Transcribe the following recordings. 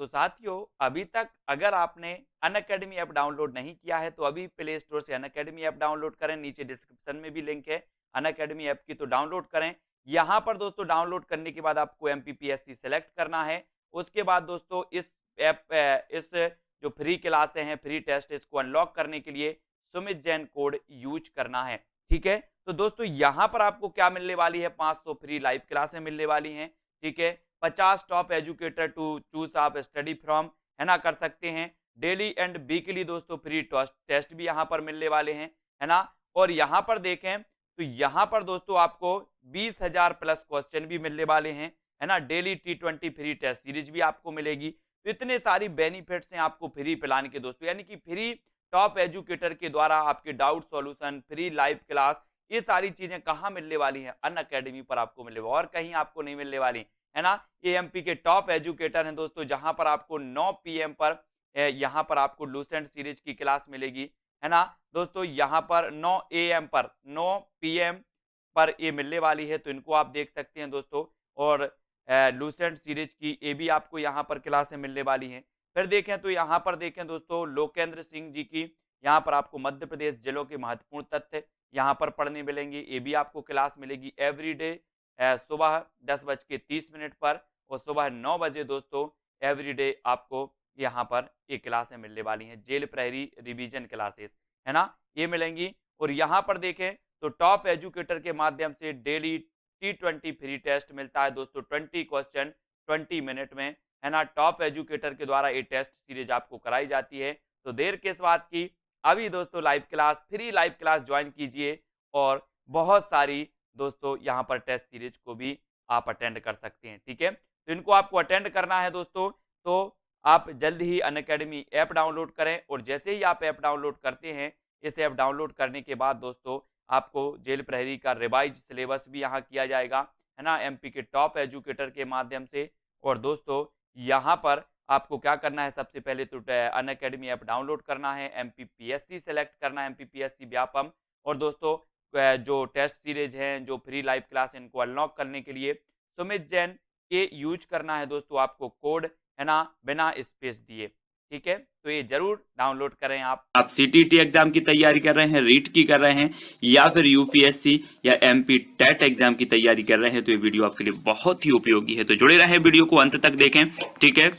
तो साथियों अभी तक अगर आपने अनअकैडमी ऐप डाउनलोड नहीं किया है तो अभी प्ले स्टोर से अनअकैडमी ऐप डाउनलोड करें। नीचे डिस्क्रिप्शन में भी लिंक है अनअकैडमी ऐप की, तो डाउनलोड करें। यहाँ पर दोस्तों डाउनलोड करने के बाद आपको एमपीपीएससी सेलेक्ट करना है। उसके बाद दोस्तों इस इस जो फ्री क्लासें हैं, फ्री टेस्ट, इसको अनलॉक करने के लिए सुमित जैन कोड यूज करना है। ठीक है, तो दोस्तों यहाँ पर आपको क्या मिलने वाली है, 500 फ्री लाइव क्लासें मिलने वाली हैं। ठीक है, 50 टॉप एजुकेटर टू चूज आप स्टडी फ्रॉम, है ना, कर सकते हैं। डेली एंड वीकली दोस्तों फ्री टेस्ट भी यहाँ पर मिलने वाले हैं, है ना। और यहाँ पर देखें तो यहाँ पर दोस्तों आपको 20,000 प्लस क्वेश्चन भी मिलने वाले हैं, है ना। Daily T20 free test series भी आपको मिलेगी। तो इतने सारी बेनिफिट्स हैं आपको फ्री प्लान के दोस्तों, यानी कि फ्री टॉप एजुकेटर के द्वारा आपके doubt solution, free live class, ये सारी चीजें कहाँ मिलने वाली हैं, अनअकैडमी पर आपको मिलने वाली, और कहीं आपको नहीं मिलने वाली, है ना। ये एमपी के टॉप एजुकेटर हैं दोस्तों, जहां पर आपको 9 PM पर यहाँ पर आपको लूसेंट सीरीज की क्लास मिलेगी, है ना दोस्तों। यहाँ पर 9 AM पर 9 PM पर ये मिलने वाली है, तो इनको आप देख सकते हैं दोस्तों। और लूसेंट सीरीज की ये भी आपको यहाँ पर क्लासें मिलने वाली हैं। फिर देखें तो यहाँ पर देखें दोस्तों लोकेंद्र सिंह जी की, यहाँ पर आपको मध्य प्रदेश जिलों के महत्वपूर्ण तथ्य यहाँ पर पढ़ने मिलेंगे। ये भी आपको क्लास मिलेगी एवरीडे सुबह 10:30 पर और सुबह 9 बजे दोस्तों एवरीडे आपको यहाँ पर ये क्लासें मिलने वाली हैं। जेल प्रहरी रिवीजन क्लासेस, है ना, ये मिलेंगी। और यहाँ पर देखें तो टॉप एजुकेटर के माध्यम से डेली T20 फ्री टेस्ट मिलता है दोस्तों, 20 क्वेश्चन 20 मिनट में, है ना। टॉप एजुकेटर के द्वारा ये टेस्ट सीरीज आपको कराई जाती है। तो देर किस बात की, अभी दोस्तों live class, free live class join कीजिए और बहुत सारी दोस्तों यहाँ पर टेस्ट सीरीज को भी आप अटेंड कर सकते हैं। ठीक है, तो इनको आपको अटेंड करना है दोस्तों, तो आप जल्द ही अनअकैडमी ऐप डाउनलोड करें। और जैसे ही आप ऐप डाउनलोड करते हैं, इस ऐप डाउनलोड करने के बाद दोस्तों आपको जेल प्रहरी का रिवाइज सिलेबस भी यहाँ किया जाएगा, है ना, एमपी के टॉप एजुकेटर के माध्यम से। और दोस्तों यहाँ पर आपको क्या करना है, सबसे पहले तो अनअकैडमी ऐप डाउनलोड करना है, एमपीपीएससी सेलेक्ट करना है, एमपीपीएससी व्यापम। और दोस्तों जो टेस्ट सीरीज हैं, जो फ्री लाइव क्लास, इनको अनलॉक करने के लिए सुमित जैन के यूज करना है दोस्तों आपको कोड, है ना, बिना स्पेस दिए। ठीक है, तो ये जरूर डाउनलोड करें। आप सीटीटी एग्जाम की तैयारी कर रहे हैं, रीट की कर रहे हैं, या फिर यूपीएससी या एमपी टेट एग्जाम की तैयारी कर रहे हैं, तो ये वीडियो आपके लिए बहुत ही उपयोगी है। तो जुड़े रहें, वीडियो को अंत तक देखें। ठीक है,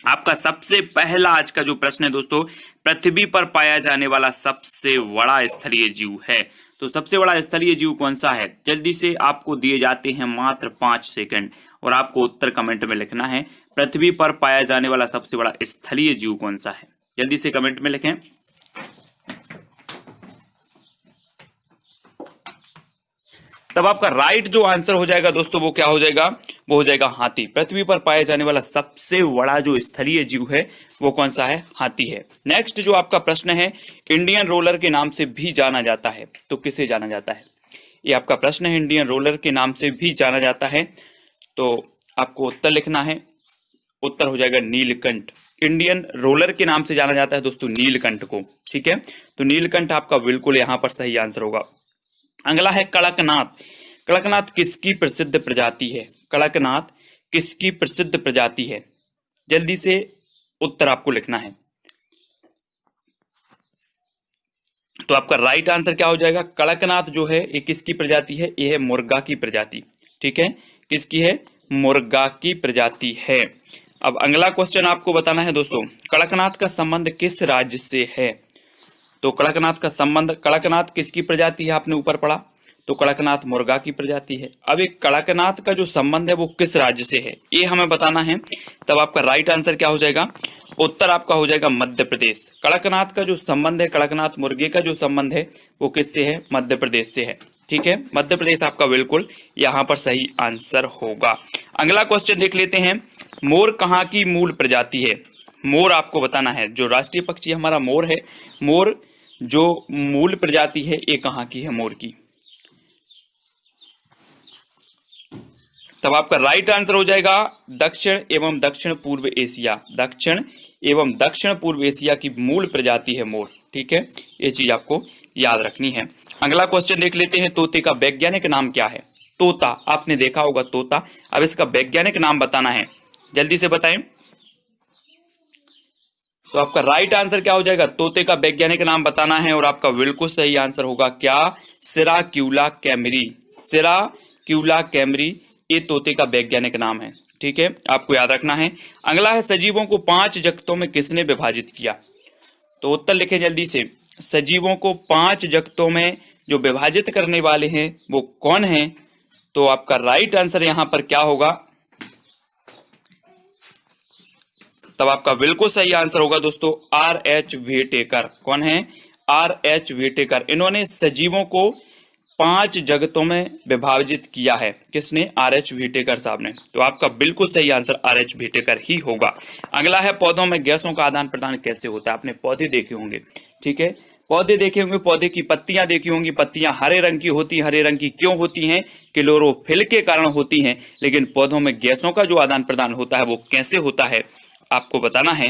आपका सबसे पहला आज का जो प्रश्न है दोस्तों, पृथ्वी पर पाया जाने वाला सबसे बड़ा स्थलीय जीव है। तो सबसे बड़ा स्थलीय जीव कौन सा है, जल्दी से आपको दिए जाते हैं मात्र 5 सेकंड और आपको उत्तर कमेंट में लिखना है। पृथ्वी पर पाया जाने वाला सबसे बड़ा स्थलीय जीव कौन सा है, जल्दी से कमेंट में लिखें। तब आपका राइट जो आंसर हो जाएगा दोस्तों वो क्या हो जाएगा, वो हो जाएगा हाथी। पृथ्वी पर पाया जाने वाला सबसे बड़ा जो स्थलीय जीव है वो कौन सा है, हाथी है। नेक्स्ट जो आपका प्रश्न है, इंडियन रोलर के नाम से भी जाना जाता है, तो किसे जाना जाता है, ये आपका प्रश्न है। इंडियन रोलर के नाम से भी जाना जाता है, तो आपको उत्तर लिखना है। उत्तर हो जाएगा नीलकंठ। इंडियन रोलर के नाम से जाना जाता है दोस्तों नीलकंठ को। ठीक है, तो नीलकंठ आपका बिल्कुल यहां पर सही आंसर होगा। अगला है कड़कनाथ। कड़कनाथ किसकी प्रसिद्ध प्रजाति है, कड़कनाथ किसकी प्रसिद्ध प्रजाति है, जल्दी से उत्तर आपको लिखना है। तो आपका राइट आंसर क्या हो जाएगा, कड़कनाथ जो है ये किसकी प्रजाति है, ये है मुर्गा की प्रजाति। ठीक है, किसकी है, मुर्गा की प्रजाति है। अब अगला क्वेश्चन आपको बताना है दोस्तों, कड़कनाथ का संबंध किस राज्य से है। तो कड़कनाथ का संबंध, कड़कनाथ किसकी प्रजाति है, आपने ऊपर पढ़ा, तो कड़कनाथ मुर्गा की प्रजाति है। अब एक कड़कनाथ का जो संबंध है वो किस राज्य से है, ये हमें बताना है। तब आपका राइट आंसर क्या हो जाएगा, उत्तर आपका हो जाएगा मध्य प्रदेश। कड़कनाथ का जो संबंध है, कड़कनाथ मुर्गे का जो संबंध है वो किससे है, मध्य प्रदेश से है। ठीक है, मध्य प्रदेश आपका बिल्कुल यहाँ पर सही आंसर होगा। अगला क्वेश्चन देख लेते हैं, मोर कहाँ की मूल प्रजाति है। मोर आपको बताना है, जो राष्ट्रीय पक्षी हमारा मोर है, मोर जो मूल प्रजाति है ये कहाँ की है मोर की। तब आपका राइट आंसर हो जाएगा दक्षिण एवं दक्षिण पूर्व एशिया। दक्षिण एवं दक्षिण पूर्व एशिया की मूल प्रजाति है मोर। ठीक है, ये चीज आपको याद रखनी है। अगला क्वेश्चन देख लेते हैं, तोते का वैज्ञानिक नाम क्या है। तोता आपने देखा होगा तोता, अब इसका वैज्ञानिक नाम बताना है, जल्दी से बताएं। तो आपका राइट आंसर क्या हो जाएगा, तोते का वैज्ञानिक नाम बताना है और आपका बिल्कुल सही आंसर होगा क्या, सिराक्यूला कैमरी। सिराक्यूला कैमरी ये तोते का वैज्ञानिक नाम है, ठीक है, आपको याद रखना है। अगला है सजीवों को 5 जगतों में किसने विभाजित किया, तो उत्तर लिखें जल्दी से। सजीवों को 5 जगतों में जो विभाजित करने वाले हैं वो कौन है, तो आपका राइट आंसर यहां पर क्या होगा, तब आपका बिल्कुल सही आंसर होगा दोस्तों R.H. व्हिटेकर। कौन है, R.H. व्हिटेकर। इन्होंने सजीवों को 5 जगतों में विभाजित किया है, किसने, R.H. व्हिटेकर साहब ने। तो आपका बिल्कुल सही आंसर R.H. व्हिटेकर ही होगा। अगला है पौधों में गैसों का आदान प्रदान कैसे होता है। आपने पौधे देखे होंगे, ठीक है, पौधे देखे होंगे, पौधे की पत्तियां देखी होंगी, पत्तियां हरे रंग की होती, हरे रंग की क्यों होती हैं, क्लोरोफिल के कारण होती हैं। लेकिन पौधों में गैसों का जो आदान प्रदान होता है वो कैसे होता है आपको बताना है,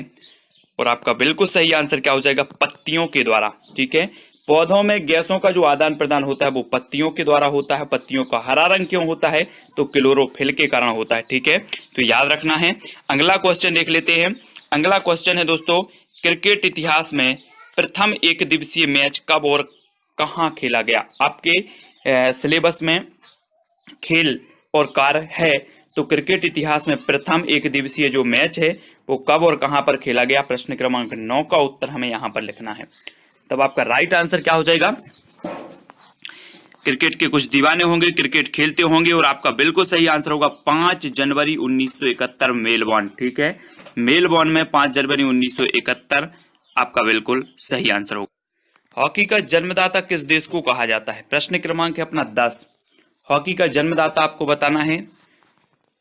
और आपका बिल्कुल सही आंसर क्या हो जाएगा, पत्तियों के द्वारा, ठीक है। पौधों में गैसों का जो आदान प्रदान होता है वो पत्तियों के द्वारा होता है। पत्तियों का हरा रंग क्यों होता है, तो क्लोरोफिल के कारण होता है, ठीक है, तो याद रखना है। अगला क्वेश्चन देख लेते हैं। अगला क्वेश्चन है दोस्तों, क्रिकेट इतिहास में प्रथम एक दिवसीय मैच कब और कहां खेला गया। आपके सिलेबस में खेल और कार्य है, तो क्रिकेट इतिहास में प्रथम एक दिवसीय जो मैच है वो कब और कहां पर खेला गया, प्रश्न क्रमांक 9 का उत्तर हमें यहां पर लिखना है। तब आपका राइट आंसर क्या हो जाएगा, क्रिकेट के कुछ दीवाने होंगे, क्रिकेट खेलते होंगे, और आपका बिल्कुल सही आंसर होगा 5 जनवरी 1971 मेलबॉर्न, ठीक है, मेलबॉर्न में 5 जनवरी 1971 आपका बिल्कुल सही आंसर होगा। हॉकी का जन्मदाता किस देश को कहा जाता है, प्रश्न क्रमांक है अपना 10। हॉकी का जन्मदाता आपको बताना है,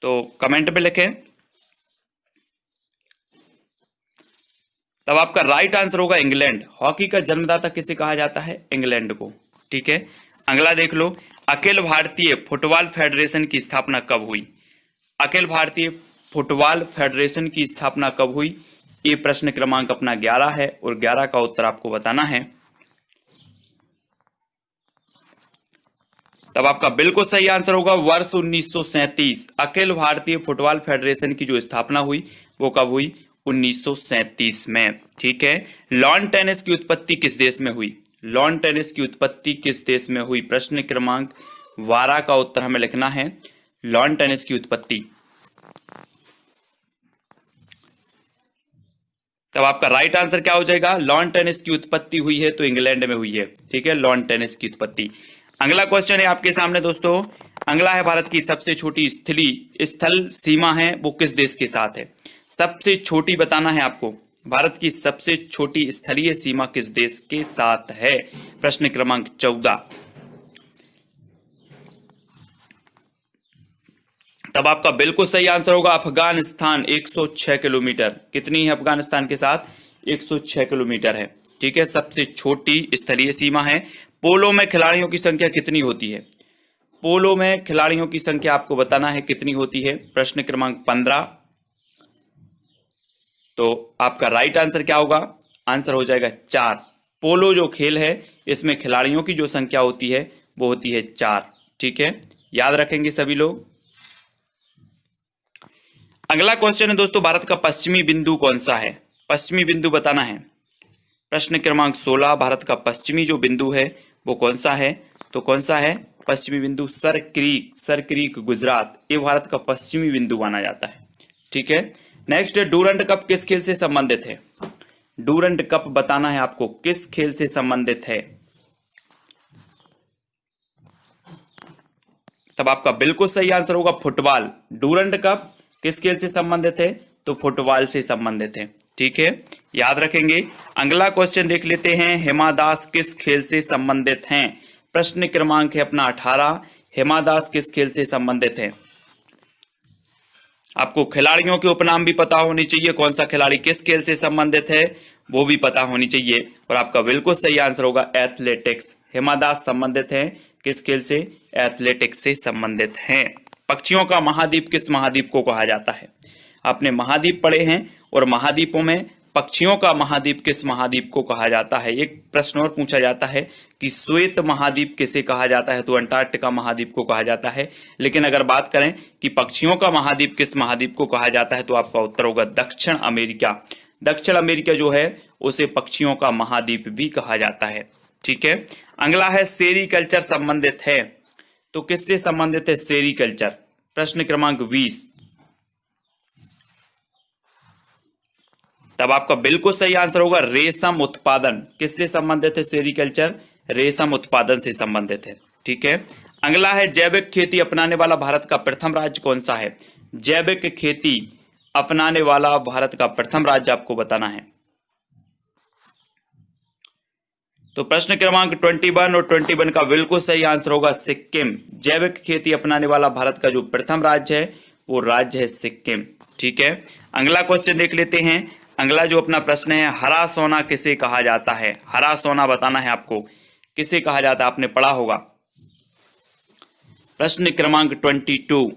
तो कमेंट में लिखें। तब आपका राइट आंसर होगा इंग्लैंड। हॉकी का जन्मदाता किसे कहा जाता है, इंग्लैंड को, ठीक है। अगला देख लो, अखिल भारतीय फुटबॉल फेडरेशन की स्थापना कब हुई। अखिल भारतीय फुटबॉल फेडरेशन की स्थापना कब हुई, ये प्रश्न क्रमांक अपना 11 है, और 11 का उत्तर आपको बताना है। तब आपका बिल्कुल सही आंसर होगा वर्ष 1937। अखिल भारतीय फुटबॉल फेडरेशन की जो स्थापना हुई वो कब हुई, 1937 में, ठीक है। लॉन टेनिस की उत्पत्ति किस देश में हुई, लॉन टेनिस की उत्पत्ति किस देश में हुई, प्रश्न क्रमांक 12 का उत्तर हमें लिखना है, लॉन टेनिस की उत्पत्ति। तब आपका राइट आंसर क्या हो जाएगा, लॉन टेनिस की उत्पत्ति हुई है तो इंग्लैंड में हुई है, ठीक है, लॉन टेनिस की उत्पत्ति। अगला क्वेश्चन है आपके सामने दोस्तों। अगला है भारत की सबसे छोटी स्थल सीमा है वो किस देश के साथ है। सबसे छोटी बताना है आपको, भारत की सबसे छोटी स्थलीय सीमा किस देश के साथ है, प्रश्न क्रमांक 14। तब आपका बिल्कुल सही आंसर होगा अफगानिस्तान, 106 किलोमीटर। कितनी है अफगानिस्तान के साथ, 106 किलोमीटर है, ठीक है, सबसे छोटी स्थलीय सीमा है। पोलो में खिलाड़ियों की संख्या कितनी होती है, पोलो में खिलाड़ियों की संख्या आपको बताना है कितनी होती है, प्रश्न क्रमांक 15। तो आपका राइट आंसर क्या होगा, आंसर हो जाएगा 4। पोलो जो खेल है इसमें खिलाड़ियों की जो संख्या होती है वो होती है 4, ठीक है, याद रखेंगे सभी लोग। अगला क्वेश्चन है दोस्तों, भारत का पश्चिमी बिंदु कौन सा है, पश्चिमी बिंदु बताना है, प्रश्न क्रमांक 16। भारत का पश्चिमी जो बिंदु है वो कौन सा है, तो कौन सा है पश्चिमी बिंदु, सर क्रीक गुजरात, ये भारत का पश्चिमी बिंदु माना जाता है, ठीक है। नेक्स्ट, डूरंड कप किस खेल से संबंधित है, डूरंड कप बताना है आपको किस खेल से संबंधित है। तब आपका बिल्कुल सही आंसर होगा फुटबॉल। डूरंड कप किस खेल से संबंधित है, तो फुटबॉल से संबंधित है, ठीक है, याद रखेंगे। अगला क्वेश्चन देख लेते हैं, हिमा दास किस खेल से संबंधित हैं, प्रश्न क्रमांक है अपना 18। हिमा दास किस खेल से संबंधित है, आपको खिलाड़ियों के उपनाम भी पता होनी चाहिए, कौन सा खिलाड़ी किस खेल से संबंधित है वो भी पता होनी चाहिए, और आपका बिल्कुल सही आंसर होगा एथलेटिक्स। हिमा दास संबंधित है किस खेल से, एथलेटिक्स से संबंधित हैं। पक्षियों का महाद्वीप किस महाद्वीप को कहा जाता है, आपने महाद्वीप पढ़े हैं, और महाद्वीपों में पक्षियों का महाद्वीप किस महाद्वीप को कहा जाता है। एक प्रश्न और पूछा जाता है कि श्वेत महाद्वीप किसे कहा जाता है, तो अंटार्कटिका महाद्वीप को कहा जाता है। लेकिन अगर बात करें कि पक्षियों का महाद्वीप किस महाद्वीप को कहा जाता है, तो आपका उत्तर होगा दक्षिण अमेरिका। दक्षिण अमेरिका जो है उसे पक्षियों का महाद्वीप भी कहा जाता है। ठीक है, अगला है सेरीकल्चर संबंधित है, तो किससे संबंधित है सेरीकल्चर? प्रश्न क्रमांक 20। तब आपका बिल्कुल सही आंसर होगा रेशम उत्पादन। किससे संबंधित है सेरीकल्चर? रेशम उत्पादन से संबंधित है। ठीक है, अगला है जैविक खेती अपनाने वाला भारत का प्रथम राज्य कौन सा है? जैविक खेती अपनाने वाला भारत का प्रथम राज्य आपको बताना है। तो प्रश्न क्रमांक 21 और 21 का बिल्कुल सही आंसर होगा सिक्किम। जैविक खेती अपनाने वाला भारत का जो प्रथम राज्य है वो राज्य है सिक्किम। ठीक है, अगला क्वेश्चन देख लेते हैं। अगला जो अपना प्रश्न है, हरा सोना किसे कहा जाता है? हरा सोना बताना है आपको, किसे कहा जाता है? आपने पढ़ा होगा। प्रश्न क्रमांक 22।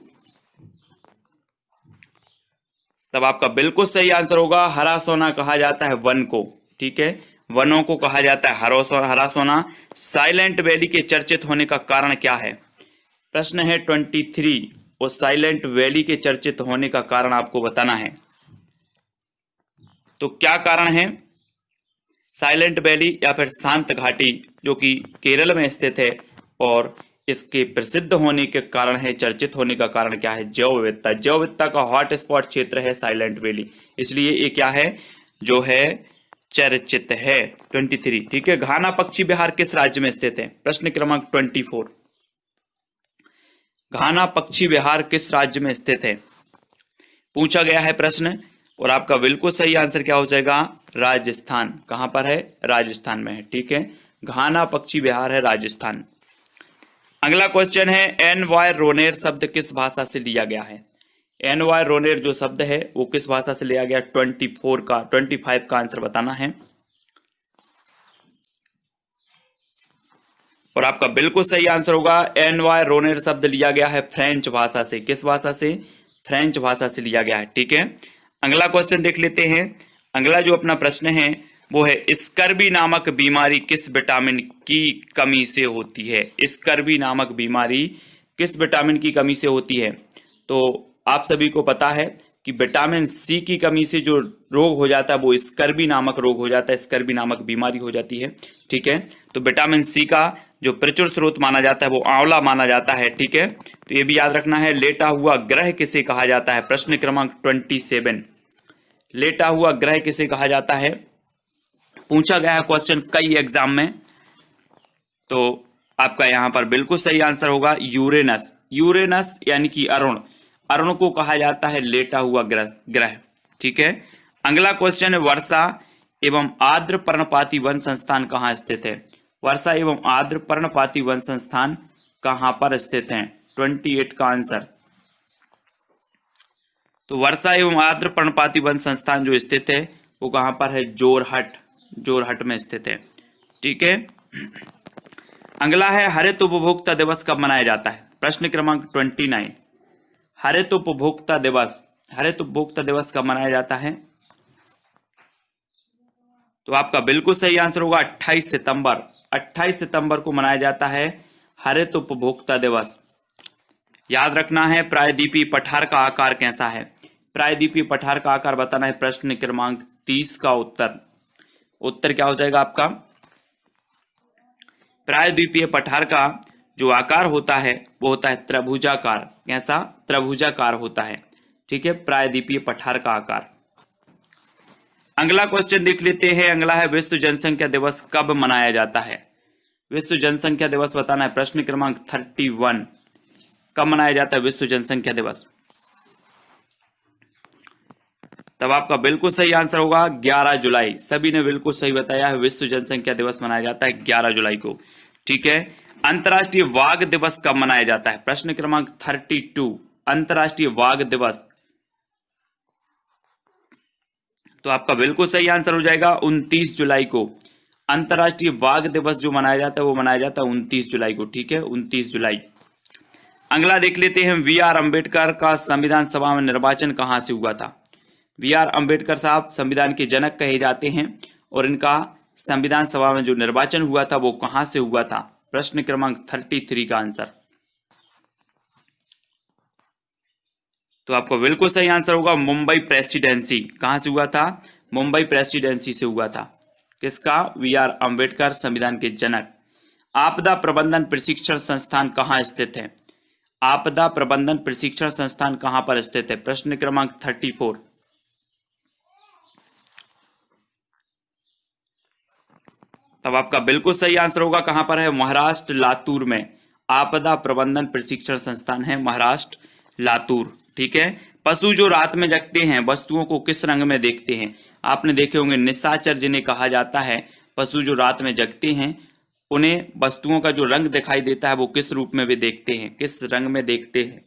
तब आपका बिल्कुल सही आंसर होगा हरा सोना कहा जाता है वन को। ठीक है, वनों को कहा जाता है हरा सोना। साइलेंट वैली के चर्चित होने का कारण क्या है? प्रश्न है 23 और साइलेंट वैली के चर्चित होने का कारण आपको बताना है। तो क्या कारण है? साइलेंट वैली या फिर शांत घाटी जो कि केरल में स्थित है, और इसके प्रसिद्ध होने के कारण है, चर्चित होने का कारण क्या है? जैव विविधता। जैव विविधता का हॉट स्पॉट क्षेत्र है साइलेंट वैली, इसलिए ये क्या है जो है चर्चित है। 23। ठीक है, घाना पक्षी विहार किस राज्य में स्थित है? प्रश्न क्रमांक 24। घाना पक्षी विहार किस राज्य में स्थित है पूछा गया है प्रश्न, और आपका बिल्कुल सही आंसर क्या हो जाएगा? राजस्थान। कहां पर है? राजस्थान में है। ठीक है, घाना पक्षी विहार है राजस्थान। अगला क्वेश्चन है एन.वाय. रोनेर शब्द किस भाषा से लिया गया है? एन.वाय. रोनेर जो शब्द है वो किस भाषा से लिया गया? 25 का आंसर बताना है, और आपका बिल्कुल सही आंसर होगा एन.वाय. रोनेर शब्द लिया गया है फ्रेंच भाषा से। किस भाषा से? फ्रेंच भाषा से लिया गया है। ठीक है, अगला क्वेश्चन देख लेते हैं। अगला जो अपना प्रश्न है वो है स्कर्वी नामक बीमारी किस विटामिन की कमी से होती है? स्कर्वी नामक बीमारी किस विटामिन की कमी से होती है? तो आप सभी को पता है कि विटामिन सी की कमी से जो रोग हो जाता है वो स्कर्वी नामक रोग हो जाता है, स्कर्वी नामक बीमारी हो जाती है। ठीक है, तो विटामिन सी का जो प्रचुर स्रोत माना जाता है वो आंवला माना जाता है। ठीक है, तो ये भी याद रखना है। लेटा हुआ ग्रह किसे कहा जाता है? प्रश्न क्रमांक 27। लेटा हुआ ग्रह किसे कहा जाता है? पूछा गया है क्वेश्चन कई एग्जाम में, तो आपका यहां पर बिल्कुल सही आंसर होगा यूरेनस। यूरेनस यानी कि अरुण, अरुण को कहा जाता है लेटा हुआ ग्रह। ठीक है, अगला क्वेश्चन है वर्षा एवं आर्द्र पर्णपाती वन संस्थान कहाँ स्थित है? वर्षा एवं आर्द्र पर्णपाती वन संस्थान कहां पर स्थित है? 28 का आंसर। तो वर्षा एवं आर्द्र पर्णपाती वन संस्थान जो स्थित है वो कहां पर है? जोरहट में स्थित है। ठीक है, अगला है हरित उपभोक्ता दिवस कब मनाया जाता है? प्रश्न क्रमांक 29। हरित उपभोक्ता दिवस कब मनाया जाता है? तो आपका बिल्कुल सही आंसर होगा 28 सितंबर। 28 सितंबर को मनाया जाता है हरित उपभोक्ता दिवस। याद रखना है प्रायद्वीपीय पठार का आकार कैसा है? प्रायद्वीपीय पठार का आकार बताना है। प्रश्न क्रमांक 30 का उत्तर क्या हो जाएगा आपका? प्रायद्वीपीय पठार का जो आकार होता है वो होता है त्रिभुजाकार। कैसा? त्रिभुजाकार होता है। ठीक है, प्रायद्वीपीय पठार का आकार। अगला क्वेश्चन देख लेते हैं। अगला है विश्व जनसंख्या दिवस कब मनाया जाता है? विश्व जनसंख्या दिवस बताना है। प्रश्न क्रमांक 31 कब मनाया जाता है विश्व जनसंख्या दिवस? तब आपका बिल्कुल सही आंसर होगा 11 जुलाई। सभी ने बिल्कुल सही बताया है, विश्व जनसंख्या दिवस मनाया जाता है 11 जुलाई को। ठीक है, अंतर्राष्ट्रीय वाघ दिवस कब मनाया जाता है? प्रश्न क्रमांक 32 अंतर्राष्ट्रीय वाघ दिवस। तो आपका बिल्कुल सही आंसर हो जाएगा 29 जुलाई को। अंतर्राष्ट्रीय वाघ दिवस जो मनाया जाता है वो मनाया जाता है 29 जुलाई को। ठीक है, 29 जुलाई। अगला देख लेते हैं वी.आर. अंबेडकर का संविधान सभा में निर्वाचन कहां से हुआ था? वी.आर. अंबेडकर साहब संविधान के जनक कहे जाते हैं, और इनका संविधान सभा में जो निर्वाचन हुआ था वो कहां से हुआ था? प्रश्न क्रमांक 33 का आंसर। तो आपको बिल्कुल सही आंसर होगा मुंबई प्रेसिडेंसी। कहां से हुआ था? मुंबई प्रेसिडेंसी से हुआ था। किसका? वी.आर. अंबेडकर, संविधान के जनक। आपदा प्रबंधन प्रशिक्षण संस्थान कहाँ स्थित है? आपदा प्रबंधन प्रशिक्षण संस्थान कहां पर स्थित है? प्रश्न क्रमांक 34। तब आपका बिल्कुल सही आंसर होगा कहां पर है? महाराष्ट्र, लातूर में आपदा प्रबंधन प्रशिक्षण संस्थान है, महाराष्ट्र, लातूर। ठीक है। पशु जो रात में जगते हैं वस्तुओं को किस रंग में देखते हैं? आपने देखे होंगे निशाचर जिन्हें कहा जाता है। पशु जो रात में जगते हैं उन्हें वस्तुओं का जो रंग दिखाई देता है वो किस रूप में वे देखते हैं, किस रंग में देखते हैं?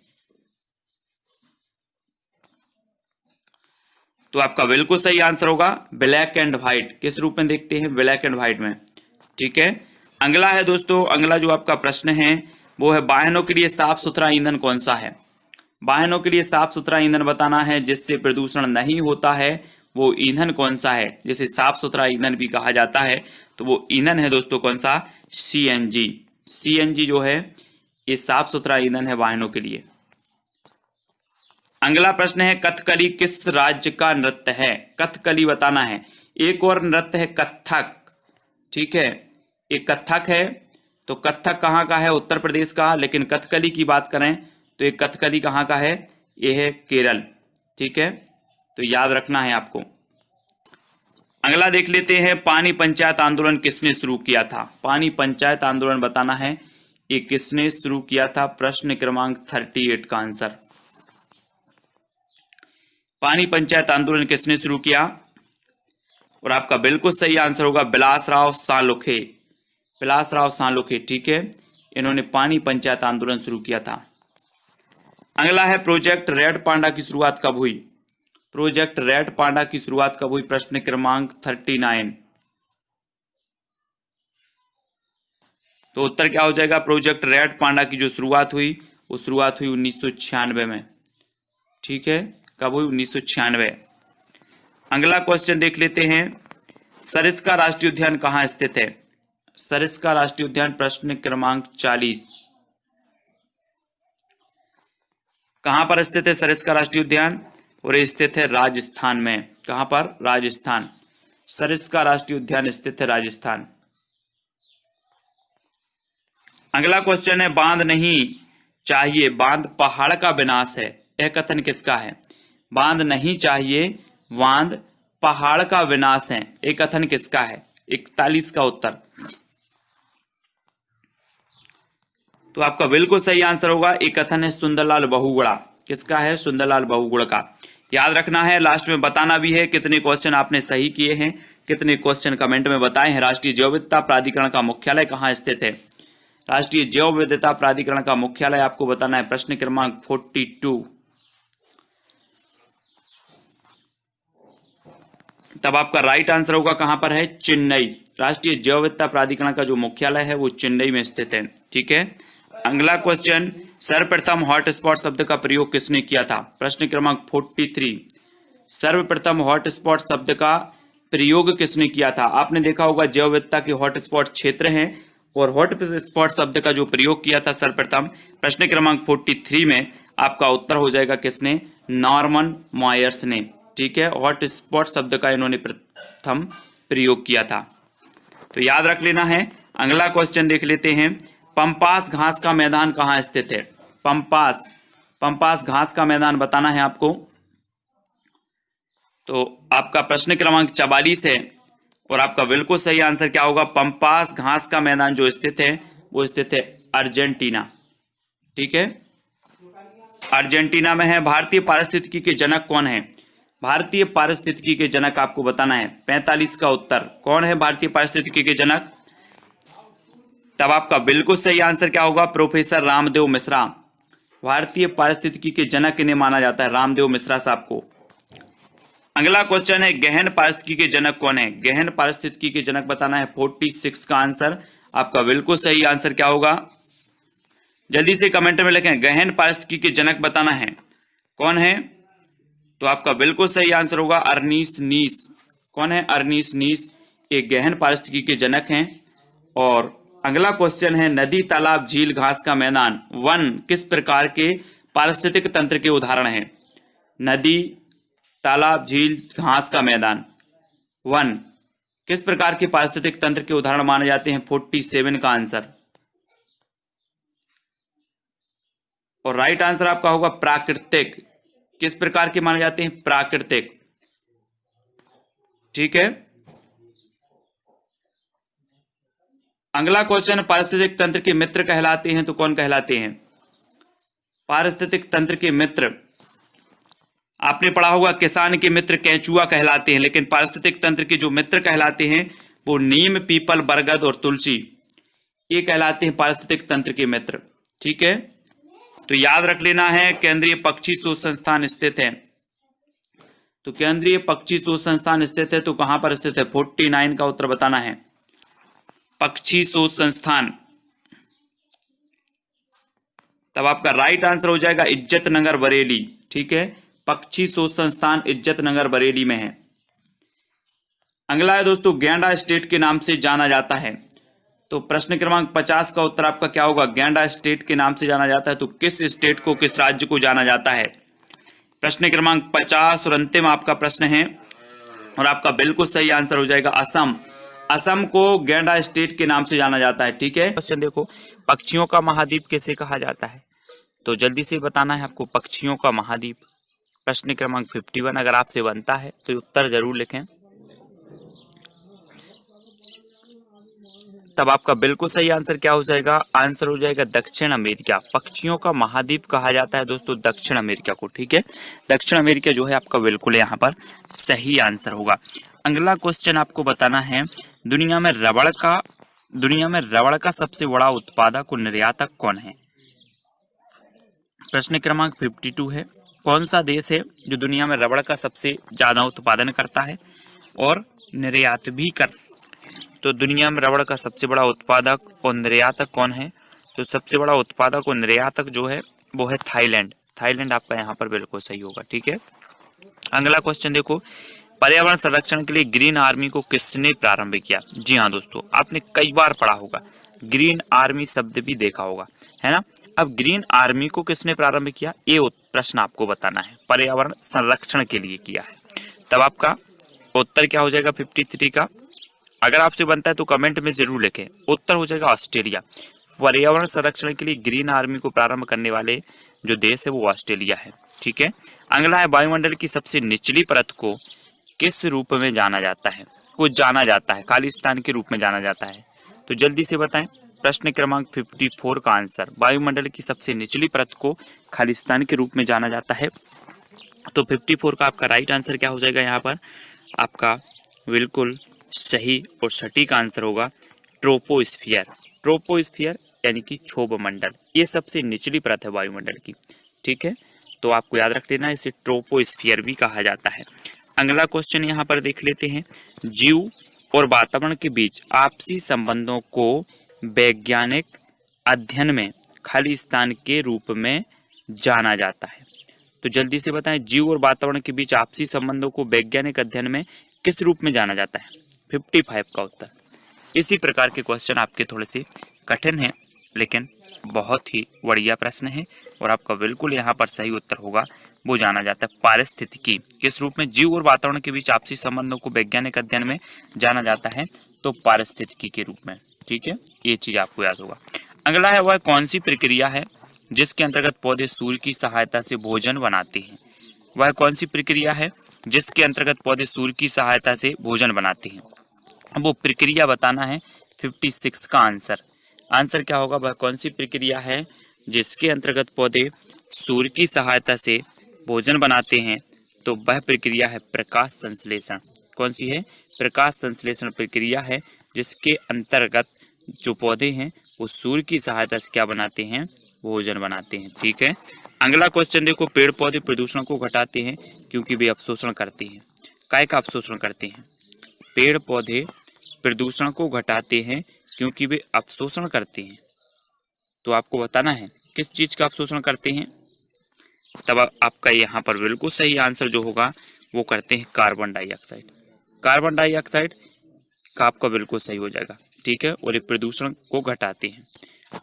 तो आपका बिल्कुल सही आंसर होगा ब्लैक एंड व्हाइट। किस रूप में देखते हैं? ब्लैक एंड व्हाइट में। ठीक है। अगला है दोस्तों, अगला जो आपका प्रश्न है वो है वाहनों के लिए साफ सुथरा ईंधन कौन सा है? वाहनों के लिए साफ सुथरा ईंधन बताना है जिससे प्रदूषण नहीं होता है, वो ईंधन कौन सा है? जिसे साफ सुथरा ईंधन भी कहा जाता है तो वो ईंधन है दोस्तों कौन सा? सीएनजी। सीएनजी जो है ये साफ सुथरा ईंधन है वाहनों के लिए। अगला प्रश्न है कथकली किस राज्य का नृत्य है? कथकली बताना है। एक और नृत्य है कथक। ठीक है, एक कथक है तो कथक कहाँ का है? उत्तर प्रदेश का। लेकिन कथकली की बात करें तो ये कथकली कहाँ का है? ये है केरल। ठीक है, तो याद रखना है आपको। अगला देख लेते हैं पानी पंचायत आंदोलन किसने शुरू किया था? पानी पंचायत आंदोलन बताना है ये किसने शुरू किया था? प्रश्न क्रमांक 38 का आंसर। पानी पंचायत आंदोलन किसने शुरू किया? और आपका बिल्कुल सही आंसर होगा बिलासराव सालोखे। बिलासराव सालोखे। ठीक है, इन्होंने पानी पंचायत आंदोलन शुरू किया था। अगला है प्रोजेक्ट रेड पांडा की शुरुआत कब हुई? प्रोजेक्ट रेड पांडा की शुरुआत कब हुई? प्रश्न क्रमांक 39। तो उत्तर क्या हो जाएगा? प्रोजेक्ट रेड पांडा की जो शुरुआत हुई वो शुरुआत हुई 1996 में। ठीक है, कब हुई? 1996। अगला क्वेश्चन देख लेते हैं सरिस्का राष्ट्रीय उद्यान कहाँ स्थित है? सरिस्का राष्ट्रीय उद्यान प्रश्न क्रमांक 40। कहां पर स्थित है सरिस्का राष्ट्रीय उद्यान? और ये स्थित है राजस्थान में। कहां पर? राजस्थान। सरिस्का राष्ट्रीय उद्यान स्थित है राजस्थान। अगला क्वेश्चन है बांध नहीं चाहिए, बांध पहाड़ का विनाश है, यह कथन किसका है? बांध नहीं चाहिए, बांध पहाड़ का विनाश है, यह कथन किसका है? 41 का उत्तर। तो आपका बिल्कुल सही आंसर होगा एक कथन है सुंदरलाल बहुगुणा। किसका है? सुंदरलाल बहुगुणा का। याद रखना है, लास्ट में बताना भी है कितने क्वेश्चन आपने सही किए हैं, कितने क्वेश्चन कमेंट में बताए हैं। राष्ट्रीय जैव विविधता प्राधिकरण का मुख्यालय कहाँ स्थित है? राष्ट्रीय जैव विविधता प्राधिकरण का मुख्यालय आपको बताना है। प्रश्न क्रमांक 42। तब आपका राइट आंसर होगा कहां पर है? चेन्नई। राष्ट्रीय जैव विविधता प्राधिकरण का जो मुख्यालय है वो चेन्नई में स्थित है। ठीक है। अगला क्वेश्चन सर्वप्रथम हॉटस्पॉट शब्द का प्रयोग किसने किया था? प्रश्न क्रमांक 43। सर्वप्रथम हॉटस्पॉट शब्द का प्रयोग किसने किया था? आपने देखा होगा जैव विविधता के हॉटस्पॉट क्षेत्र हैं और हॉटस्पॉट शब्द का जो प्रयोग किया था सर्वप्रथम प्रश्न क्रमांक 43 में आपका उत्तर हो जाएगा किसने? नॉर्मन मॉयर्स ने। ठीक है, हॉटस्पॉट शब्द का इन्होंने प्रथम प्रयोग किया था, तो याद रख लेना है। अगला क्वेश्चन देख लेते हैं पंपास घास का मैदान कहाँ स्थित है? पंपास घास का मैदान बताना है आपको। तो आपका प्रश्न क्रमांक 44 है और आपका बिल्कुल सही आंसर क्या होगा? पंपास घास का मैदान जो स्थित है वो स्थित है अर्जेंटीना। ठीक है, अर्जेंटीना में है। भारतीय पारिस्थितिकी के जनक कौन है? भारतीय पारिस्थितिकी के जनक आपको बताना है। 45 का उत्तर। कौन है भारतीय पारिस्थितिकी के जनक? तब आपका बिल्कुल सही आंसर क्या होगा? प्रोफेसर रामदेव मिश्रा। भारतीय पारिस्थितिकी के जनक इन्हें माना जाता है, रामदेव मिश्रा साहब को। अगला क्वेश्चन है गहन पारिस्थितिकी के जनक कौन है? गहन पारिस्थितिकी के जनक बताना है। 46 का आंसर। आपका बिल्कुल सही आंसर क्या होगा? जल्दी से कमेंट में लिखें, गहन पारिस्थितिकी के जनक बताना है। कौन है? तो आपका बिल्कुल सही आंसर होगा अर्नीस नीस। कौन है? अर्नीस नीस एक गहन पारिस्थितिकी के जनक हैं। और अगला क्वेश्चन है नदी, तालाब, झील, घास का मैदान, वन किस प्रकार के पारिस्थितिक तंत्र के उदाहरण हैं? नदी, तालाब, झील, घास का मैदान। 1 किस प्रकार के पारिस्थितिक तंत्र के उदाहरण माने जाते हैं? 47 का आंसर। और राइट आंसर आपका होगा प्राकृतिक। किस प्रकार के माने जाते हैं? प्राकृतिक। ठीक है। अगला क्वेश्चन, पारिस्थितिक तंत्र के मित्र कहलाते हैं तो कौन कहलाते हैं? पारिस्थितिक तंत्र के मित्र आपने पढ़ा होगा, किसान के मित्र केंचुआ कहलाते हैं, लेकिन पारिस्थितिक तंत्र के जो मित्र कहलाते हैं वो नीम, पीपल, बरगद और तुलसी, ये कहलाते हैं पारिस्थितिक तंत्र के मित्र। ठीक है, तो याद रख लेना है। केंद्रीय पक्षी शोध संस्थान स्थित है, तो केंद्रीय पक्षी शोध संस्थान स्थित है तो कहां पर स्थित है? 49 का उत्तर बताना है। पक्षी शोध संस्थान, तब आपका राइट आंसर हो जाएगा इज्जत नगर बरेली। ठीक है, पक्षी शोध संस्थान इज्जत नगर बरेली में है। अगला है दोस्तों, गैंडा स्टेट के नाम से जाना जाता है, तो प्रश्न क्रमांक 50 का उत्तर आपका क्या होगा? गैंडा स्टेट के नाम से जाना जाता है, तो किस स्टेट को, किस राज्य को जाना जाता है? प्रश्न क्रमांक 50 और अंतिम आपका प्रश्न है, और आपका बिल्कुल सही आंसर हो जाएगा असम। असम को गैंडा स्टेट के नाम से जाना जाता है। ठीक है, क्वेश्चन देखो, पक्षियों का महाद्वीप किसे कहा जाता है? तो जल्दी से बताना है आपको, पक्षियों का महाद्वीप। प्रश्न क्रमांक 51 अगर आपसे बनता है तो उत्तर जरूर लिखें, तब आपका बिल्कुल सही आंसर क्या हो जाएगा? आंसर हो जाएगा दक्षिण अमेरिका। पक्षियों का महाद्वीप कहा जाता है दोस्तों दक्षिण अमेरिका को। ठीक है, दक्षिण अमेरिका जो है आपका बिल्कुल यहाँ पर सही आंसर होगा। अगला क्वेश्चन आपको बताना है, दुनिया में रबड़ का सबसे बड़ा उत्पादक और निर्यातक कौन है? प्रश्न क्रमांक 52 है, कौन सा देश है जो दुनिया में रबड़ का सबसे ज्यादा उत्पादन करता है और निर्यात भी कर? तो दुनिया में रबड़ का सबसे बड़ा उत्पादक और निर्यातक कौन है? तो सबसे बड़ा उत्पादक और निर्यातक जो है वो है थाईलैंड। थाईलैंड आपका यहाँ पर बिल्कुल सही होगा। ठीक है, अगला क्वेश्चन देखो, पर्यावरण संरक्षण के लिए ग्रीन आर्मी को किसने प्रारंभ किया? जी हाँ दोस्तों, आपने कई बार पढ़ा होगा, ग्रीन आर्मी शब्द भी देखा होगा, है ना। अब ग्रीन आर्मी को किसने प्रारंभ किया, ये प्रश्न आपको बताना है। पर्यावरण संरक्षण के लिए किया है, तब आपका उत्तर क्या हो जाएगा 53 का? अगर आपसे बनता है तो कमेंट में जरूर लिखें, उत्तर हो जाएगा ऑस्ट्रेलिया। पर्यावरण संरक्षण के लिए ग्रीन आर्मी को प्रारंभ करने वाले जो देश है वो ऑस्ट्रेलिया है। ठीक है, अगला है, वायुमंडल की सबसे निचली परत को किस रूप में जाना जाता है? को जाना जाता है, खालिस्तान के रूप में जाना जाता है, तो जल्दी से बताएं। प्रश्न क्रमांक 54 का आंसर, वायुमंडल की सबसे निचली परत को खालिस्तान के रूप में जाना जाता है, तो 54 का आपका राइट आंसर क्या हो जाएगा? यहाँ पर आपका बिल्कुल सही और सटीक आंसर होगा ट्रोपोस्फियर। ट्रोपोस्फियर यानी कि क्षोभ मंडल, ये सबसे निचली परत है वायुमंडल की। ठीक है, तो आपको याद रख लेना, इसे ट्रोपोस्फियर भी कहा जाता है। अगला क्वेश्चन यहाँ पर देख लेते हैं, जीव और वातावरण के बीच आपसी संबंधों को वैज्ञानिक अध्ययन में खालिस्तान के रूप में जाना जाता है, तो जल्दी से बताएं, जीव और वातावरण के बीच आपसी संबंधों को वैज्ञानिक अध्ययन में किस रूप में जाना जाता है? 55 का उत्तर। इसी प्रकार के क्वेश्चन आपके थोड़े से कठिन हैं, लेकिन बहुत ही बढ़िया प्रश्न है, और आपका बिल्कुल यहाँ पर सही उत्तर होगा, वो जाना जाता है पारिस्थितिकी। किस रूप में? जीव और वातावरण के बीच आपसी संबंधों को वैज्ञानिक अध्ययन में जाना जाता है, तो पारिस्थितिकी के रूप में। ठीक है, ये चीज आपको याद होगा। अगला है, वह कौन सी प्रक्रिया है जिसके अंतर्गत पौधे सूर्य की सहायता से भोजन बनाते हैं? वह कौन सी प्रक्रिया है जिसके अंतर्गत पौधे सूर्य की सहायता से भोजन बनाते हैं? अब वो प्रक्रिया बताना है। 56 का आंसर क्या होगा? वह कौन सी प्रक्रिया है जिसके अंतर्गत पौधे सूर्य की सहायता से भोजन बनाते हैं? तो वह प्रक्रिया है प्रकाश संश्लेषण। कौन सी है? प्रकाश संश्लेषण प्रक्रिया है, जिसके अंतर्गत जो पौधे हैं वो सूर्य की सहायता से क्या बनाते हैं? भोजन बनाते हैं। ठीक है, अगला क्वेश्चन देखो, पेड़ पौधे प्रदूषण को घटाते हैं क्योंकि वे अवशोषण करते हैं। काय का अवशोषण करते हैं? पेड़ पौधे प्रदूषण को घटाते हैं क्योंकि वे अवशोषण करते हैं, तो आपको बताना है किस चीज का अवशोषण करते हैं, तब आपका यहाँ पर बिल्कुल सही आंसर जो होगा वो करते हैं कार्बन डाइऑक्साइड। कार्बन डाइऑक्साइड का आपका बिल्कुल सही हो जाएगा। ठीक है, और ये प्रदूषण को घटाते हैं।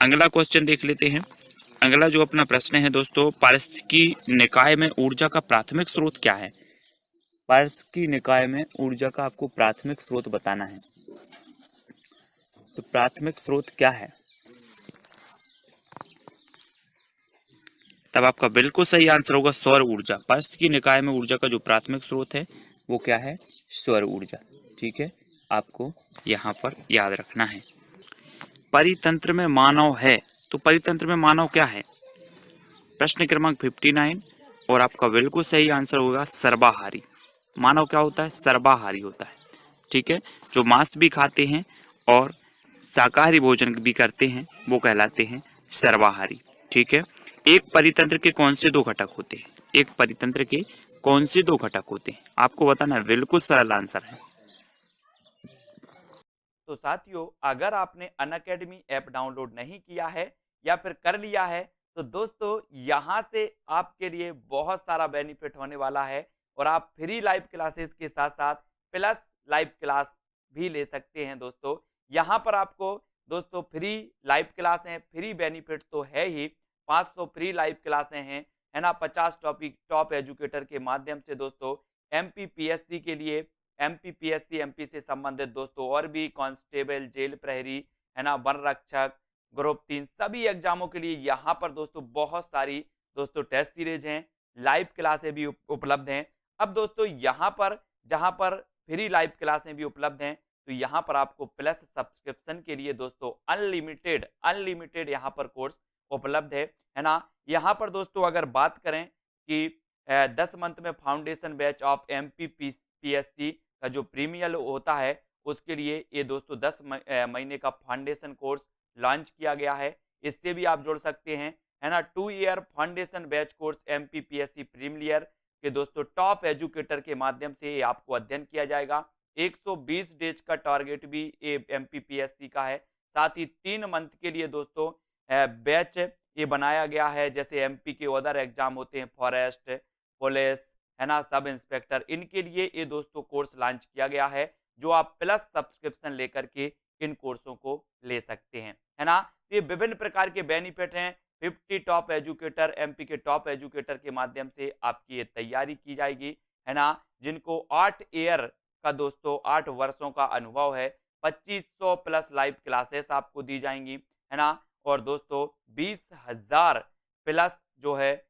अगला क्वेश्चन देख लेते हैं। अगला जो अपना प्रश्न है दोस्तों, पारिस्थितिकी निकाय में ऊर्जा का प्राथमिक स्रोत क्या है? पारस्की निकाय में ऊर्जा का आपको प्राथमिक स्रोत बताना है। तो प्राथमिक स्रोत क्या है? तब आपका बिल्कुल सही आंसर होगा सौर ऊर्जा। पारस्की निकाय में ऊर्जा का जो प्राथमिक स्रोत है वो क्या है? सौर ऊर्जा। ठीक है, आपको यहाँ पर याद रखना है। परितंत्र में मानव है, तो परितंत्र में मानव क्या है? प्रश्न क्रमांक 59 और आपका बिल्कुल सही आंसर होगा सर्वाहारी। मानव क्या होता है? सर्वाहारी होता है। ठीक है, जो मांस भी खाते हैं और शाकाहारी भोजन भी करते हैं वो कहलाते हैं सर्वाहारी। ठीक है, एक परितंत्र के कौन से 2 घटक होते हैं? एक परितंत्र के कौन से 2 घटक होते हैं आपको बताना है। बिल्कुल सरल आंसर है। तो साथियों, अगर आपने अनअकैडमी ऐप डाउनलोड नहीं किया है या फिर कर लिया है, तो दोस्तों यहाँ से आपके लिए बहुत सारा बेनिफिट होने वाला है और आप फ्री लाइव क्लासेस के साथ साथ प्लस लाइव क्लास भी ले सकते हैं। दोस्तों यहाँ पर आपको दोस्तों फ्री लाइव क्लास हैं, फ्री बेनिफिट तो है ही, 500 फ्री लाइव क्लासें हैं, है ना। 50 टॉपिक टॉप एजुकेटर के माध्यम से दोस्तों एमपीपीएससी के लिए, एमपीपीएससी एमपी से संबंधित दोस्तों और भी कांस्टेबल, जेल प्रहरी, है ना, वन रक्षक, ग्रुप 3 सभी एग्जामों के लिए यहाँ पर दोस्तों बहुत सारी दोस्तों टेस्ट सीरीज हैं, लाइव क्लासें भी उपलब्ध हैं। अब दोस्तों यहाँ पर जहाँ पर फ्री लाइव क्लासें भी उपलब्ध हैं, तो यहाँ पर आपको प्लस सब्सक्रिप्शन के लिए दोस्तों अनलिमिटेड अनलिमिटेड यहाँ पर कोर्स उपलब्ध है ना। यहाँ पर दोस्तों अगर बात करें कि 10 मंथ में फाउंडेशन बैच ऑफ एमपीपीएससी का जो प्रीमियर होता है, उसके लिए ये दोस्तों 10 महीने का फाउंडेशन कोर्स लॉन्च किया गया है। इससे भी आप जुड़ सकते हैं, है ना। 2 year foundation batch course MPPSC premier के दोस्तों टॉप एजुकेटर के माध्यम से आपको अध्ययन किया जाएगा। 120 डेज का टारगेट भी ये एमपीपीएससी का है। साथ ही 3 मंथ के लिए दोस्तों बैच ये बनाया गया है। जैसे एमपी के अदर एग्जाम होते हैं, फॉरेस्ट, पुलिस, है ना, सब इंस्पेक्टर, इनके लिए ये दोस्तों कोर्स लॉन्च किया गया है, जो आप प्लस सब्सक्रिप्शन लेकर के इन कोर्सों को ले सकते हैं, है ना। ये विभिन्न प्रकार के बेनिफिट हैं। 50 टॉप एजुकेटर, एमपी के टॉप एजुकेटर के माध्यम से आपकी ये तैयारी की जाएगी, है ना, जिनको 8 ईयर का दोस्तों 8 वर्षों का अनुभव है। 2500 प्लस लाइव क्लासेस आपको दी जाएंगी, है ना। और दोस्तों 20,000 प्लस जो है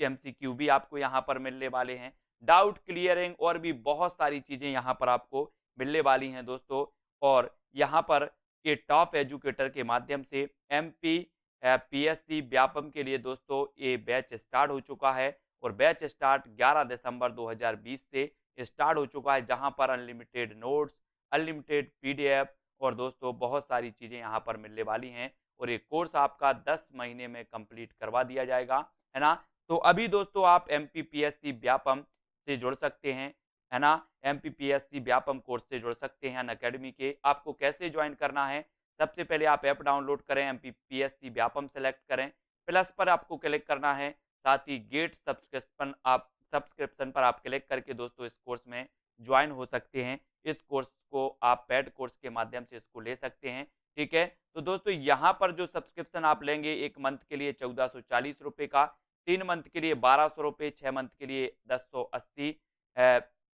एमसीक्यू भी आपको यहाँ पर मिलने वाले हैं। डाउट क्लियरिंग और भी बहुत सारी चीजें यहाँ पर आपको मिलने वाली हैं दोस्तों। और यहाँ पर के टॉप एजुकेटर के माध्यम से एमपी पीएससी व्यापम के लिए दोस्तों ये बैच स्टार्ट हो चुका है और बैच स्टार्ट 11 दिसंबर 2020 से स्टार्ट हो चुका है, जहां पर अनलिमिटेड नोट्स, अनलिमिटेड पीडीएफ और दोस्तों बहुत सारी चीजें यहाँ पर मिलने वाली हैं। और ये कोर्स आपका 10 महीने में कंप्लीट करवा दिया जाएगा, है ना। तो अभी दोस्तों आप एमपीपीएससी व्यापम से जुड़ सकते हैं, है ना। एमपीपीएससी व्यापम कोर्स से जुड़ सकते हैं अनअकैडमी के। आपको कैसे ज्वाइन करना है? सबसे पहले आप ऐप डाउनलोड करें, एमपीपीएससी व्यापम सेलेक्ट करें, प्लस पर आपको क्लिक करना है, साथ ही गेट सब्सक्रिप्शन पर आप क्लिक करके दोस्तों इस कोर्स में ज्वाइन हो सकते हैं। इस कोर्स को आप पेड कोर्स के माध्यम से इसको ले सकते हैं, ठीक है। तो दोस्तों यहाँ पर जो सब्सक्रिप्शन आप लेंगे, 1 मंथ के लिए 1440 रुपए का, 3 मंथ के लिए 1200 रुपए, 6 मंथ के लिए 1080,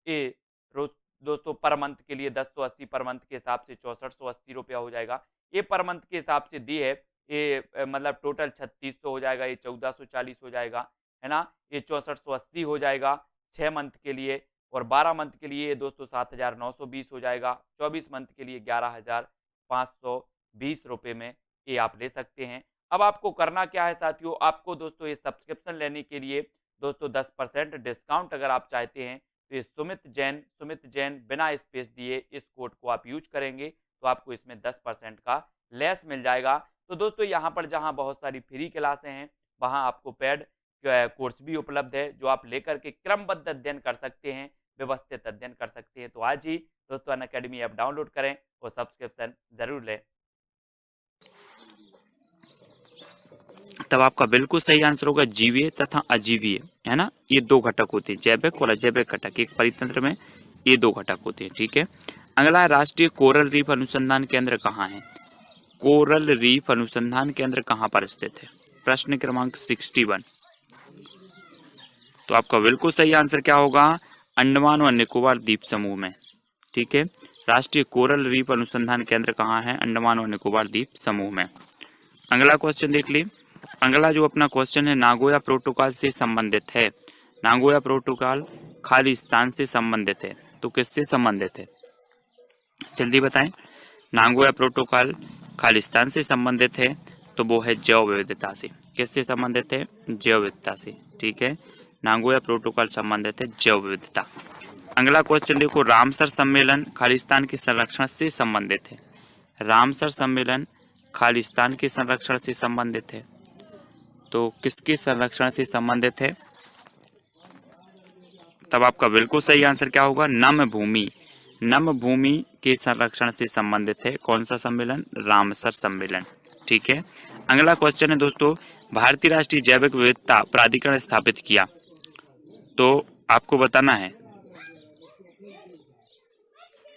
ये रोज दोस्तों पर मंथ के लिए 1080 पर मंथ के हिसाब से 6480 रुपया हो जाएगा। ये पर मंथ के हिसाब से दी है, ये मतलब टोटल 3600 हो जाएगा, ये 1440 हो जाएगा, है ना। ये 6480 हो जाएगा 6 मंथ के लिए, और 12 मंथ के लिए दोस्तों 7920 हो जाएगा, 24 मंथ के लिए 11520 रुपए में ये आप ले सकते हैं। अब आपको करना क्या है साथियों, आपको दोस्तों ये सब्सक्रिप्शन लेने के लिए दोस्तों 10% डिस्काउंट अगर आप चाहते हैं, तो ये सुमित जैन बिना स्पेस दिए इस कोड को आप यूज करेंगे तो आपको इसमें 10% का लेस मिल जाएगा। तो दोस्तों यहाँ पर जहाँ बहुत सारी फ्री क्लासें हैं, वहाँ आपको पेड कोर्स भी उपलब्ध है, जो आप लेकर के क्रमबद्ध अध्ययन कर सकते हैं, व्यवस्थित अध्ययन कर सकते हैं। तो आज ही दोस्तों अनअकैडमी ऐप डाउनलोड करें और सब्सक्रिप्शन जरूर लें। तब आपका बिल्कुल सही आंसर होगा जीवीय तथा अजीवीय, है ना। ये 2 घटक होते हैं, जैविक और अजैविक घटक। एक परितंत्र में ये 2 घटक होते हैं, ठीक है। अगला, राष्ट्रीय कोरल रीफ अनुसंधान केंद्र कहाँ है? कोरल रीफ अनुसंधान केंद्र कहाँ पर स्थित है? प्रश्न क्रमांक 61। तो आपका बिल्कुल सही आंसर क्या होगा? अंडमान और निकोबार द्वीप समूह में। ठीक है, राष्ट्रीय कोरल रीफ अनुसंधान केंद्र कहाँ है? अंडमान और निकोबार द्वीप समूह में। अगला क्वेश्चन देख ली। अगला जो अपना क्वेश्चन है नागोया प्रोटोकॉल से संबंधित है। नागोया प्रोटोकॉल खालिस्तान से संबंधित है, तो किससे संबंधित है? जल्दी बताएं। नागोया प्रोटोकॉल खालिस्तान से संबंधित है, तो वो है जैव विविधता से। किससे संबंधित है? जैव विविधता से। ठीक है, नागोया प्रोटोकॉल संबंधित है जैव विविधता। अगला क्वेश्चन देखो, रामसर सम्मेलन खालिस्तान के संरक्षण से संबंधित है। रामसर सम्मेलन खालिस्तान के संरक्षण से संबंधित है, तो किसके संरक्षण से संबंधित है? तब आपका बिल्कुल सही आंसर क्या होगा? नम भूमि। नम भूमि के संरक्षण से संबंधित है कौन सा सम्मेलन? रामसर सम्मेलन। ठीक है, अगला क्वेश्चन है दोस्तों, भारतीय राष्ट्रीय जैविक विविधता प्राधिकरण स्थापित किया, तो आपको बताना है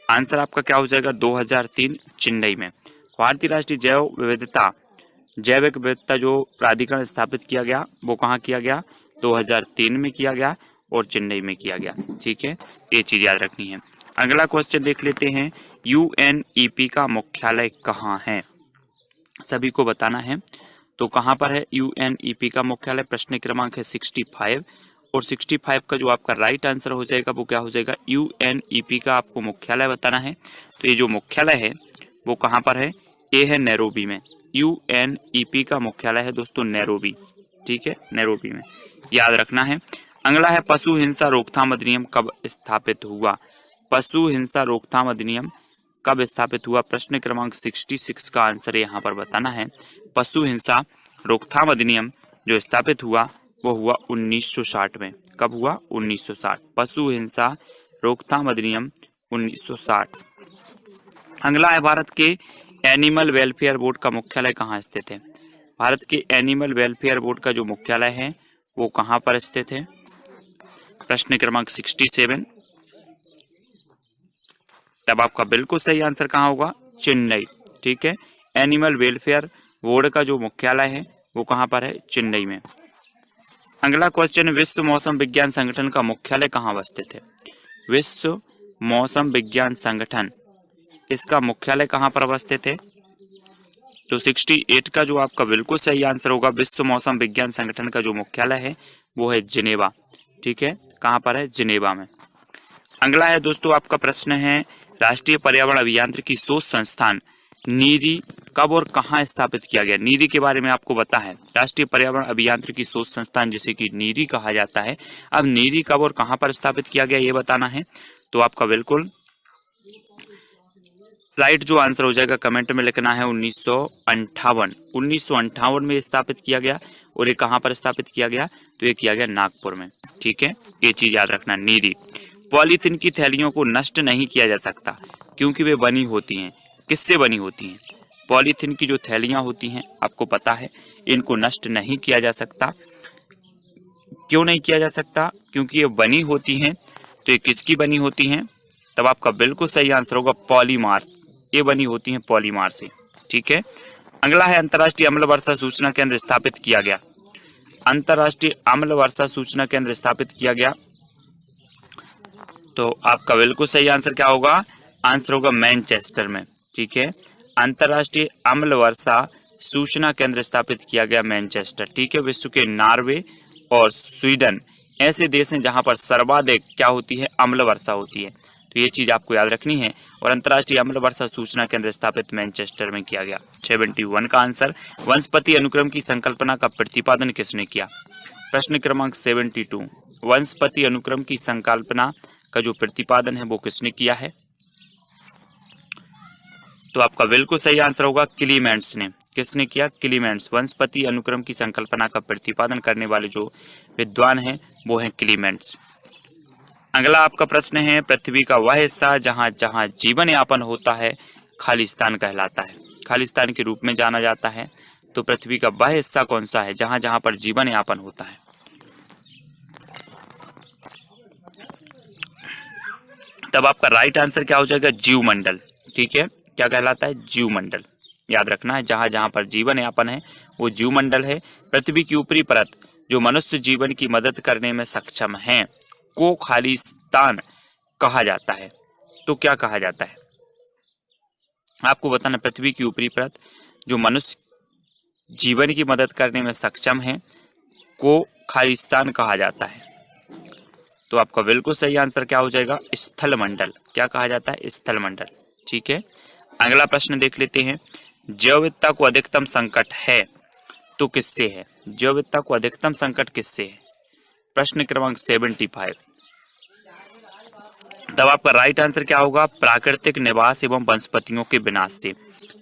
आंसर आपका क्या हो जाएगा? 2003 चेन्नई में। भारतीय राष्ट्रीय जैविक विविधता जो प्राधिकरण स्थापित किया गया वो कहाँ किया गया? 2003 में किया गया और चेन्नई में किया गया। ठीक है, ये चीज याद रखनी है। अगला क्वेश्चन देख लेते हैं, यूएनईपी का मुख्यालय कहाँ है? सभी को बताना है, तो कहाँ पर है यूएनईपी का मुख्यालय? प्रश्न क्रमांक है 65 और 65 का जो आपका राइट आंसर हो जाएगा वो क्या हो जाएगा? यूएनईपी का आपको मुख्यालय बताना है। तो ये जो मुख्यालय है वो कहाँ पर है? ये है नैरोबी में। यूएनईपी का मुख्यालय है दोस्तों नैरोबी। ठीक है, नैरोबी में, याद रखना है। अगला है, पशु हिंसा रोकथाम अधिनियम कब स्थापित हुआ? पशु हिंसा रोकथाम अधिनियम कब स्थापित हुआ? प्रश्न क्रमांक 66 का आंसर यहाँ पर बताना है। पशु हिंसा रोकथाम अधिनियम जो स्थापित हुआ वो हुआ 1960 में। कब हुआ? 1960। पशु हिंसा रोकथाम अधिनियम 1960। अगला है, भारत के एनिमल वेलफेयर बोर्ड का मुख्यालय कहाँ स्थित है? भारत के एनिमल वेलफेयर बोर्ड का जो मुख्यालय है वो कहाँ पर स्थित है? प्रश्न क्रमांक 67। तब आपका बिल्कुल सही आंसर कहाँ होगा? चेन्नई। ठीक है, एनिमल वेलफेयर बोर्ड का जो मुख्यालय है वो कहाँ पर है? चेन्नई में। अगला क्वेश्चन, विश्व मौसम विज्ञान संगठन का मुख्यालय कहाँ अवस्थित है? विश्व मौसम विज्ञान संगठन, इसका मुख्यालय कहाँ पर अवस्थित है? तो 68 का जो आपका बिल्कुल सही आंसर होगा, विश्व मौसम विज्ञान संगठन का जो मुख्यालय है वो है जिनेवा। ठीक है, कहाँ पर है? जिनेवा में। अगला है दोस्तों, आपका प्रश्न है, राष्ट्रीय पर्यावरण अभियांत्रिकी शोध संस्थान नीरी कब और कहाँ स्थापित किया गया? नीरी के बारे में आपको पता है, राष्ट्रीय पर्यावरण अभियांत्रिकी शोध संस्थान जिसे कि नीरी कहा जाता है। अब नीरी कब और कहाँ पर स्थापित किया गया ये बताना है। तो आपका बिल्कुल राइट जो आंसर हो जाएगा कमेंट में लिखना है 1958। 1958 में स्थापित किया गया। और ये कहाँ पर स्थापित किया गया? तो ये किया गया नागपुर में। ठीक है, ये चीज याद रखना। नीरी, पॉलीथीन की थैलियों को नष्ट नहीं किया जा सकता क्योंकि वे बनी होती हैं। किससे बनी होती हैं? पॉलीथीन की जो थैलियां होती हैं आपको पता है, इनको नष्ट नहीं किया जा सकता। क्यों नहीं किया जा सकता? क्योंकि ये बनी होती हैं। तो ये किसकी बनी होती हैं? तब आपका बिल्कुल सही आंसर होगा पॉलीमार। ये बनी होती हैं पॉलीमार से। ठीक है, अगला है, अंतर्राष्ट्रीय अम्ल वर्षा सूचना केंद्र स्थापित किया गया। अंतर्राष्ट्रीय अम्ल वर्षा सूचना केंद्र स्थापित किया गया, तो आपका बिल्कुल सही आंसर क्या होगा? आंसर होगा मैनचेस्टर में। ठीक है, अंतर्राष्ट्रीय अम्ल वर्षा सूचना केंद्र स्थापित किया गया मैनचेस्टर। ठीक है, विश्व के नॉर्वे और स्वीडन ऐसे देश हैं जहां पर सर्वाधिक क्या होती है? अम्ल वर्षा होती है। तो ये चीज आपको याद रखनी है। और अंतर्राष्ट्रीय अम्ल वर्षा सूचना केंद्र स्थापित मैनचेस्टर में किया गया। 71 का आंसर, वंशपति अनुक्रम की संकल्पना का प्रतिपादन किसने किया? प्रश्न क्रमांक 72, वंशपति अनुक्रम की संकल्पना का जो प्रतिपादन है वो किसने किया है? तो आपका बिल्कुल सही आंसर होगा क्लीमेंट्स ने। किसने किया? क्लीमेंट्स। वंशपति अनुक्रम की संकल्पना का प्रतिपादन करने वाले जो विद्वान हैं वो हैं क्लीमेंट्स। अगला आपका प्रश्न है, पृथ्वी का वह हिस्सा जहां जहां जीवन यापन होता है खालिस्तान कहलाता है। खालिस्तान के रूप में जाना जाता है। तो पृथ्वी का वह हिस्सा कौन सा है जहां जहां पर जीवन यापन होता है? तब आपका राइट आंसर क्या हो जाएगा? जीवमंडल। ठीक है, क्या कहलाता है? जीवमंडल। याद रखना है, जहां जहां पर जीवन यापन है वो जीवमंडल है। पृथ्वी की ऊपरी परत जो मनुष्य जीवन की मदद करने में सक्षम है को खालिस्तान कहा जाता है? तो क्या कहा जाता है? आपको बताना, पृथ्वी की ऊपरी परत जो मनुष्य जीवन की मदद करने में सक्षम है को खालिस्तान कहा जाता है। तो आपका बिल्कुल सही आंसर क्या हो जाएगा? स्थल मंडल। क्या कहा जाता है? स्थल मंडल। ठीक है, अगला प्रश्न देख लेते हैं। जैव विविधता को अधिकतम संकट है तो किससे है? जैव विविधता को अधिकतम संकट किससे है? प्रश्न क्रमांक 75। तब आपका राइट आंसर क्या होगा? प्राकृतिक निवास एवं वनस्पतियों के विनाश से।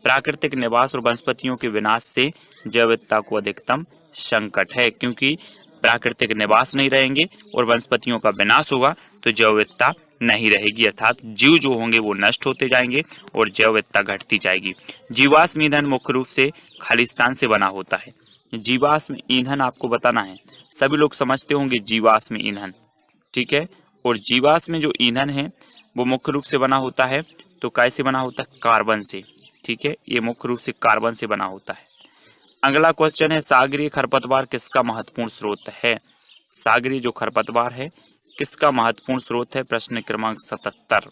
प्राकृतिक निवास और वनस्पतियों के विनाश से जैव विविधता को अधिकतम संकट है, क्योंकि प्राकृतिक निवास नहीं रहेंगे और वनस्पतियों का विनाश होगा तो जैव विविधता नहीं रहेगी, अर्थात जीव जो होंगे वो नष्ट होते जाएंगे और जैव विविधता घटती जाएगी। जीवाश्म ईंधन मुख्य रूप से खालिस्तान से बना होता है। जीवाश्म ईंधन आपको बताना है, सभी लोग समझते होंगे जीवाश्म ईंधन, ठीक है। और जीवाश्म जो ईंधन है वो मुख्य रूप से बना होता है, तो कैसे बना होता है? कार्बन से, ठीक है। ये मुख्य रूप से कार्बन से बना होता है। अगला क्वेश्चन है, सागरीय खरपतवार किसका महत्वपूर्ण स्रोत है? सागरीय जो खरपतवार है किसका महत्वपूर्ण स्रोत है? प्रश्न क्रमांक 77।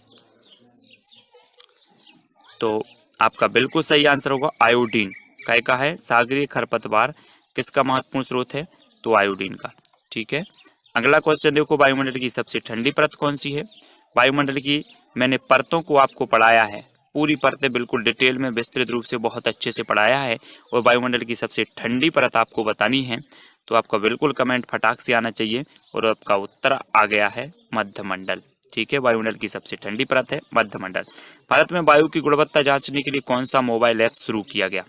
तो आपका बिल्कुल सही आंसर होगा आयोडीन। काय का है? सागरीय खरपतवार किसका महत्वपूर्ण स्रोत है? तो आयोडीन का, ठीक है। अगला क्वेश्चन देखो, वायुमंडल की सबसे ठंडी परत कौन सी है? वायुमंडल की मैंने परतों को आपको पढ़ाया है, पूरी परतें बिल्कुल डिटेल में विस्तृत रूप से बहुत अच्छे से पढ़ाया है, और वायुमंडल की सबसे ठंडी परत आपको बतानी है। तो आपका बिल्कुल कमेंट फटाक से आना चाहिए, और आपका उत्तर आ गया है मध्यमंडल, ठीक है। वायुमंडल की सबसे ठंडी परत है मध्यमंडल। भारत में वायु की गुणवत्ता जांचने के लिए कौन सा मोबाइल ऐप शुरू किया गया?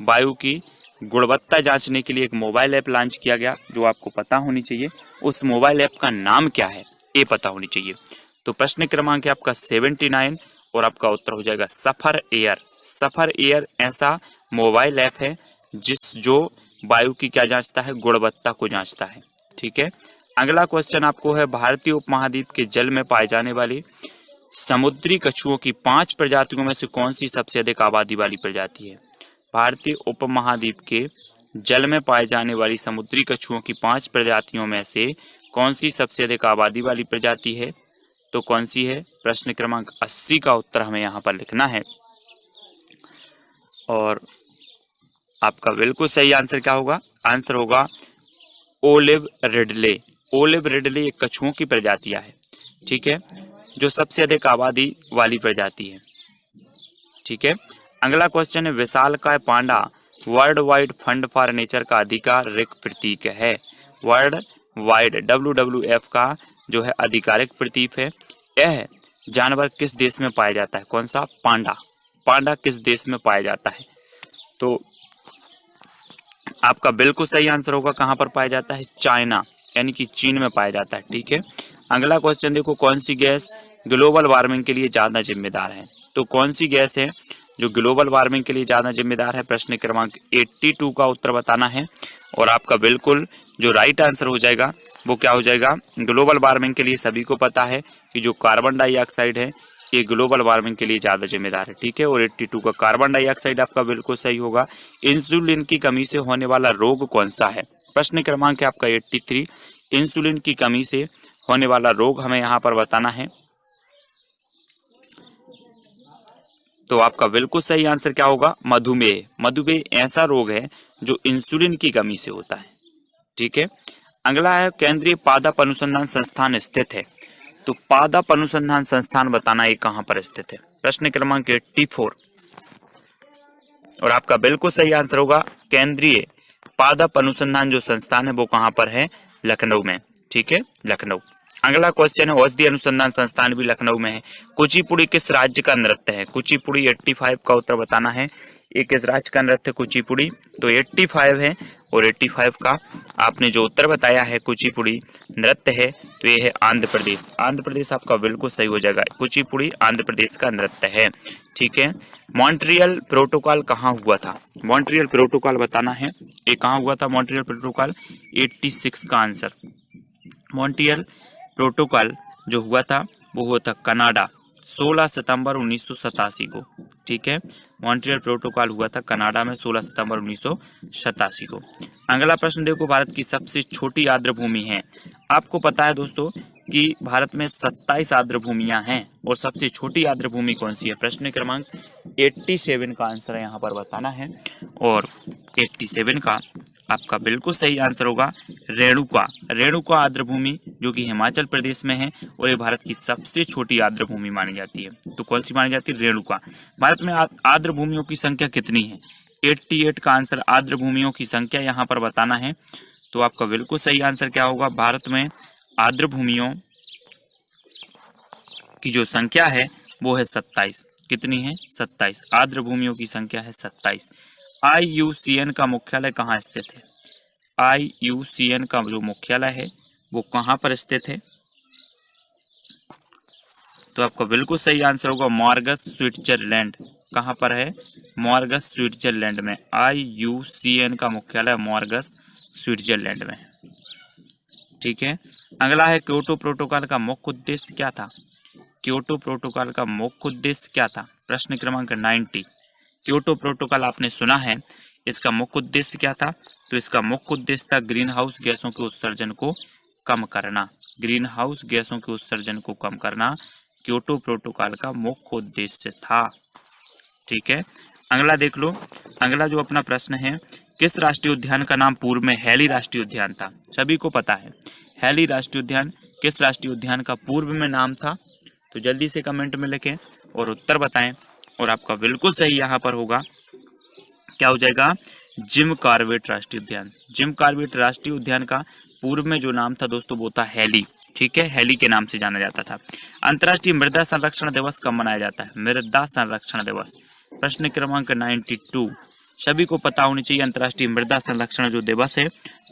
वायु की गुणवत्ता जांचने के लिए एक मोबाइल ऐप लॉन्च किया गया, जो आपको पता होनी चाहिए। उस मोबाइल ऐप का नाम क्या है ये पता होनी चाहिए। तो प्रश्न क्रमांक है आपका 79 और आपका उत्तर हो जाएगा सफर एयर। सफर एयर ऐसा मोबाइल ऐप है जो वायु की क्या जांचता है? गुणवत्ता को जांचता है, ठीक है। अगला क्वेश्चन आपको है, भारतीय उपमहाद्वीप के जल में पाए जाने वाले समुद्री कछुओं की 5 प्रजातियों में से कौन सी सबसे अधिक आबादी वाली प्रजाति है? भारतीय उपमहाद्वीप के जल में पाए जाने वाली समुद्री कछुओं की 5 प्रजातियों में से कौन सी सबसे अधिक आबादी वाली प्रजाति है? तो कौन सी है? प्रश्न क्रमांक 80 का उत्तर हमें यहाँ पर लिखना है। और आपका बिल्कुल सही आंसर क्या होगा? आंसर होगा ओलिव रिडले। ओलिव रिडले एक कछुओं की प्रजातियां है, ठीक है, जो सबसे अधिक आबादी वाली प्रजाति है, ठीक है। अगला क्वेश्चन है, विशालकाय panda World Wide Fund for Nature का आधिकारिक प्रतीक है। वर्ल्ड वाइड WWF का जो है आधिकारिक प्रतीक है। यह जानवर किस देश में पाया जाता है? कौन सा? पांडा। पांडा किस देश में पाया जाता है? तो आपका बिल्कुल सही आंसर होगा, कहां पर पाया जाता है? चाइना, यानी कि चीन में पाया जाता है, ठीक है। अगला क्वेश्चन देखो, कौन सी गैस ग्लोबल वार्मिंग के लिए ज्यादा जिम्मेदार है? तो कौन सी गैस है जो ग्लोबल वार्मिंग के लिए ज्यादा जिम्मेदार है? प्रश्न क्रमांक 82 का उत्तर बताना है। और आपका बिल्कुल जो राइट आंसर हो जाएगा वो क्या हो जाएगा? ग्लोबल वार्मिंग के लिए सभी को पता है कि जो कार्बन डाइऑक्साइड है ये ग्लोबल वार्मिंग के लिए ज्यादा जिम्मेदार है, ठीक है। और 82 का कार्बन डाइऑक्साइड आपका बिल्कुल सही होगा। इंसुलिन की कमी से होने वाला रोग कौन सा है? प्रश्न क्रमांक है आपका 83। इंसुलिन की कमी से होने वाला रोग हमें यहाँ पर बताना है। तो आपका बिल्कुल सही आंसर क्या होगा? मधुमेह। मधुमेह ऐसा रोग है जो इंसुलिन की कमी से होता है, ठीक है। अगला है, केंद्रीय पादप अनुसंधान संस्थान स्थित है। तो पादप अनुसंधान संस्थान बताना ये कहां पर स्थित है? प्रश्न क्रमांक 84 और आपका बिल्कुल सही आंसर होगा केंद्रीय पादप अनुसंधान जो संस्थान है वो कहां पर है? लखनऊ में, ठीक है, लखनऊ। अगला क्वेश्चन है, औषधि अनुसंधान संस्थान भी लखनऊ में है। कुचिपुड़ी किस राज्य का नृत्य है? कुचिपुड़ी 85 का उत्तर बताना है। ये किस राज्य का नृत्य कुचिपुड़ी? तो 85 है, और 85 का आपने जो उत्तर बताया है कुचिपुड़ी नृत्य है, तो ये है आंध्र प्रदेश। आंध्र प्रदेश आपका बिल्कुल सही हो जाएगा, कुचिपुड़ी आंध्र प्रदेश का नृत्य है, ठीक है। मॉन्ट्रियल प्रोटोकॉल कहाँ हुआ था? मॉन्ट्रियल प्रोटोकॉल बताना है, ये कहाँ हुआ था मॉन्ट्रियल प्रोटोकॉल? 86 का आंसर। मॉन्ट्रियल प्रोटोकॉल जो हुआ था वो हुआ था कनाडा, 16 सितंबर 1987 को, ठीक है। मॉन्ट्रियल प्रोटोकॉल हुआ था कनाडा में 16 सितंबर 1987 को। अगला प्रश्न देखो, भारत की सबसे छोटी आर्द्र भूमि है। आपको पता है दोस्तों भारत में 27 आर्द्र भूमियां हैं और सबसे छोटी आर्द्र भूमि कौन सी है? प्रश्न क्रमांक 87 का आंसर है यहाँ पर बताना है। और 87 का आपका बिल्कुल सही आंसर होगा रेणुका। रेणुका आर्द्र भूमि जो कि हिमाचल प्रदेश में है और ये भारत की सबसे छोटी आर्द्र भूमि मानी जाती है। तो कौन सी मानी जाती है? रेणुका। भारत में आर्द्र भूमियों की संख्या कितनी है? 88 का आंसर आर्द्र भूमियों की संख्या यहाँ पर बताना है। तो आपका बिल्कुल सही आंसर क्या होगा? भारत में आर्द्र भूमियों की जो संख्या है वो है 27। कितनी है? 27। आर्द्र भूमियों की संख्या है 27। IUCN का मुख्यालय कहाँ स्थित है? IUCN का जो मुख्यालय है वो कहाँ पर स्थित है? तो आपका बिल्कुल सही आंसर होगा मॉर्गस, स्विट्जरलैंड। कहाँ पर है? मॉर्गस, स्विट्जरलैंड में। IUCN का मुख्यालय मॉर्गस, स्विट्जरलैंड में। ठीक है। अगला है क्योटो प्रोटोकॉल का मुख्य उद्देश्य क्या था? क्योटो प्रोटोकॉल का मुख्य उद्देश्य क्या था? प्रश्न क्रमांक 90। क्योटो प्रोटोकॉल आपने सुना है, इसका मुख्य उद्देश्य क्या था? तो इसका मुख्य उद्देश्य था ग्रीन हाउस गैसों के उत्सर्जन को कम करना। ग्रीन हाउस गैसों के उत्सर्जन को कम करना क्योटो प्रोटोकॉल का मुख्य उद्देश्य था। ठीक है। अगला देख लो। अगला जो अपना प्रश्न है, किस राष्ट्रीय उद्यान का नाम पूर्व में हैली राष्ट्रीय उद्यान था? सभी को पता है हैली राष्ट्रीय उद्यान किस राष्ट्रीय उद्यान का पूर्व में नाम था? तो जल्दी से कमेंट में लिखें और उत्तर बताएं। और आपका बिल्कुल सही यहाँ पर होगा, क्या हो जाएगा? जिम कॉर्बेट राष्ट्रीय उद्यान। जिम कॉर्बेट राष्ट्रीय उद्यान का पूर्व में जो नाम था दोस्तों वो था हैली। ठीक है, हैली के नाम से जाना जाता था। अंतर्राष्ट्रीय मृदा संरक्षण दिवस कब मनाया जाता है? मृदा संरक्षण दिवस। प्रश्न क्रमांक 92। सभी को पता होनी चाहिए अंतर्राष्ट्रीय मृदा संरक्षण जो दिवस है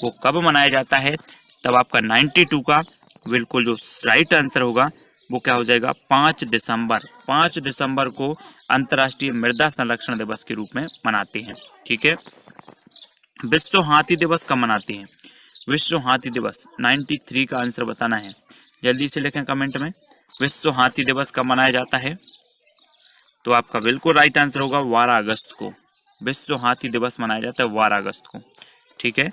वो कब मनाया जाता है। तब आपका 92 का बिल्कुल जो राइट आंसर होगा वो क्या हो जाएगा? 5 दिसंबर। 5 दिसंबर को अंतर्राष्ट्रीय मृदा संरक्षण दिवस के रूप में मनाते हैं। ठीक है। विश्व हाथी दिवस कब मनाते हैं? विश्व हाथी दिवस 93 का आंसर बताना है। जल्दी से लिखें कमेंट में, विश्व हाथी दिवस कब मनाया जाता है? तो आपका बिल्कुल राइट आंसर होगा 12 अगस्त को। विश्व हाथी दिवस मनाया जाता है 12 अगस्त को। ठीक है।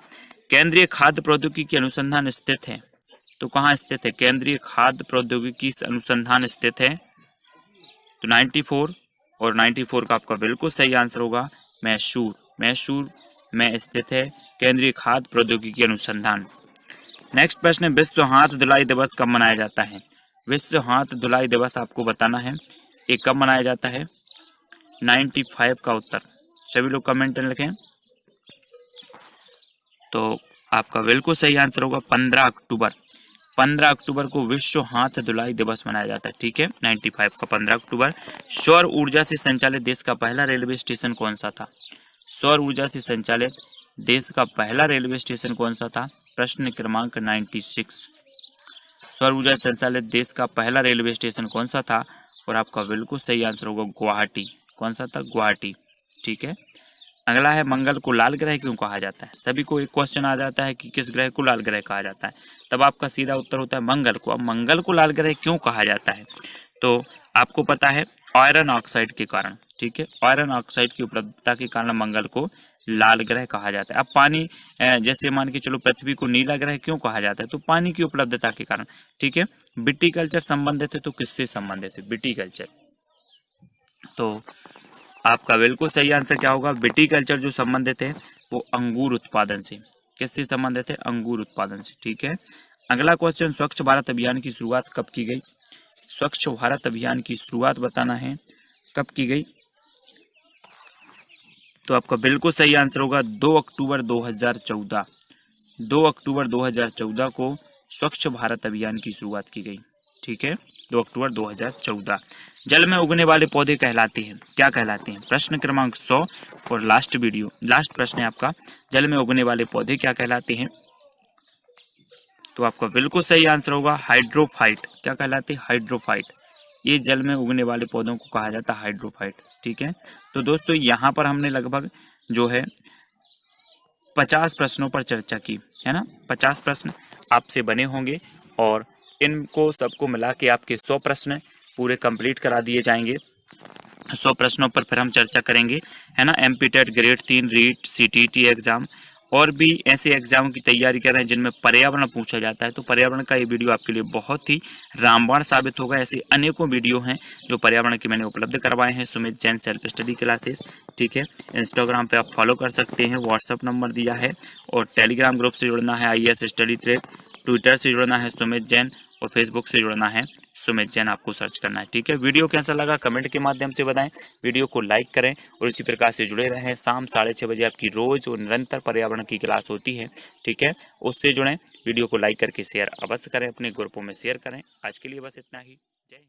केंद्रीय खाद्य प्रौद्योगिकी अनुसंधान स्थित है, तो कहाँ स्थित है? केंद्रीय खाद्य प्रौद्योगिकी अनुसंधान स्थित है तो 94 और 94 का आपका बिल्कुल सही आंसर होगा मैसूर। मैसूर में स्थित है केंद्रीय खाद्य प्रौद्योगिकी अनुसंधान। नेक्स्ट प्रश्न है, विश्व हाथ धुलाई दिवस कब मनाया जाता है? विश्व हाथ धुलाई दिवस आपको बताना है, ये कब मनाया जाता है? 95 का उत्तर सभी लोग कमेंट में लिखें। तो आपका बिल्कुल सही आंसर होगा 15 अक्टूबर। 15 अक्टूबर को विश्व हाथ धुलाई दिवस मनाया जाता है। ठीक है, 95 का 15 अक्टूबर। सौर ऊर्जा से संचालित देश का पहला रेलवे स्टेशन कौन सा था? सौर ऊर्जा से संचालित देश का पहला रेलवे स्टेशन कौन सा था? प्रश्न क्रमांक 96। सौर ऊर्जा से संचालित देश का पहला रेलवे स्टेशन कौन सा था? और आपका बिल्कुल सही आंसर होगा गुवाहाटी। कौन सा था? गुवाहाटी। ठीक है। अगला है, मंगल को लाल ग्रह क्यों कहा जाता है? सभी को एक क्वेश्चन आ जाता है कि किस ग्रह को लाल ग्रह कहा जाता है, तब आपका सीधा उत्तर होता है मंगल को। अब मंगल को लाल ग्रह क्यों कहा जाता है? तो आपको पता है आयरन ऑक्साइड के कारण। ठीक है, आयरन ऑक्साइड की उपलब्धता के कारण मंगल को लाल ग्रह कहा जाता है। अब पानी, जैसे मान के चलो पृथ्वी को नीला ग्रह क्यों कहा जाता है? तो पानी की उपलब्धता के कारण। ठीक है। विटीकल्चर संबंधित है, तो किससे संबंधित है? विटीकल्चर। तो आपका बिल्कुल सही आंसर क्या होगा? विटीकल्चर जो संबंधित है वो अंगूर उत्पादन से। किससे संबंधित है? अंगूर उत्पादन से। ठीक है। अगला क्वेश्चन, स्वच्छ भारत अभियान की शुरुआत कब की गई? स्वच्छ भारत अभियान की शुरुआत बताना है, कब की गई? तो आपका बिल्कुल सही आंसर होगा 2 अक्टूबर 2014। 2 अक्टूबर 2014 को स्वच्छ भारत अभियान की शुरुआत की गई। ठीक है, 2 अक्टूबर 2014। जल में उगने वाले पौधे कहलाते हैं, क्या कहलाते हैं? प्रश्न क्रमांक 100 और लास्ट प्रश्न है आपका, जल में उगने वाले पौधे क्या कहलाते हैं? तो आपका बिल्कुल सही आंसर होगा हाइड्रोफाइट। क्या कहलाते हैं? हाइड्रोफाइट। ये जल में उगने वाले पौधों को कहा जाता है हाइड्रोफाइट। ठीक है। तो दोस्तों यहाँ पर हमने लगभग जो है 50 प्रश्नों पर चर्चा की है ना। 50 प्रश्न आपसे बने होंगे और इनको सबको मिला के आपके 100 प्रश्न पूरे कंप्लीट करा दिए जाएंगे। 100 प्रश्नों पर फिर हम चर्चा करेंगे है ना। MP TET grade 3 REET CTT exam और भी ऐसे एग्जाम की तैयारी कर रहे हैं जिनमें पर्यावरण पूछा जाता है, तो पर्यावरण का ये वीडियो आपके लिए बहुत ही रामबाण साबित होगा। ऐसे अनेकों वीडियो हैं जो पर्यावरण के मैंने उपलब्ध करवाए हैं, Sumit Jain self study classes, ठीक है। इंस्टाग्राम पे आप फॉलो कर सकते हैं, व्हाट्सअप नंबर दिया है, और टेलीग्राम ग्रुप से जुड़ना है IAS स्टडी ट्रैक, ट्विटर से जुड़ना है सुमित जैन, और फेसबुक से जुड़ना है सुमित जैन, आपको सर्च करना है, ठीक है। वीडियो कैसा लगा कमेंट के माध्यम से बताएं, वीडियो को लाइक करें और इसी प्रकार से जुड़े रहें। शाम 6:30 बजे आपकी रोज और निरंतर पर्यावरण की क्लास होती है, ठीक है, उससे जुड़ें। वीडियो को लाइक करके शेयर अवश्य करें, अपने ग्रुपों में शेयर करें। आज के लिए बस इतना ही। जय हिंद।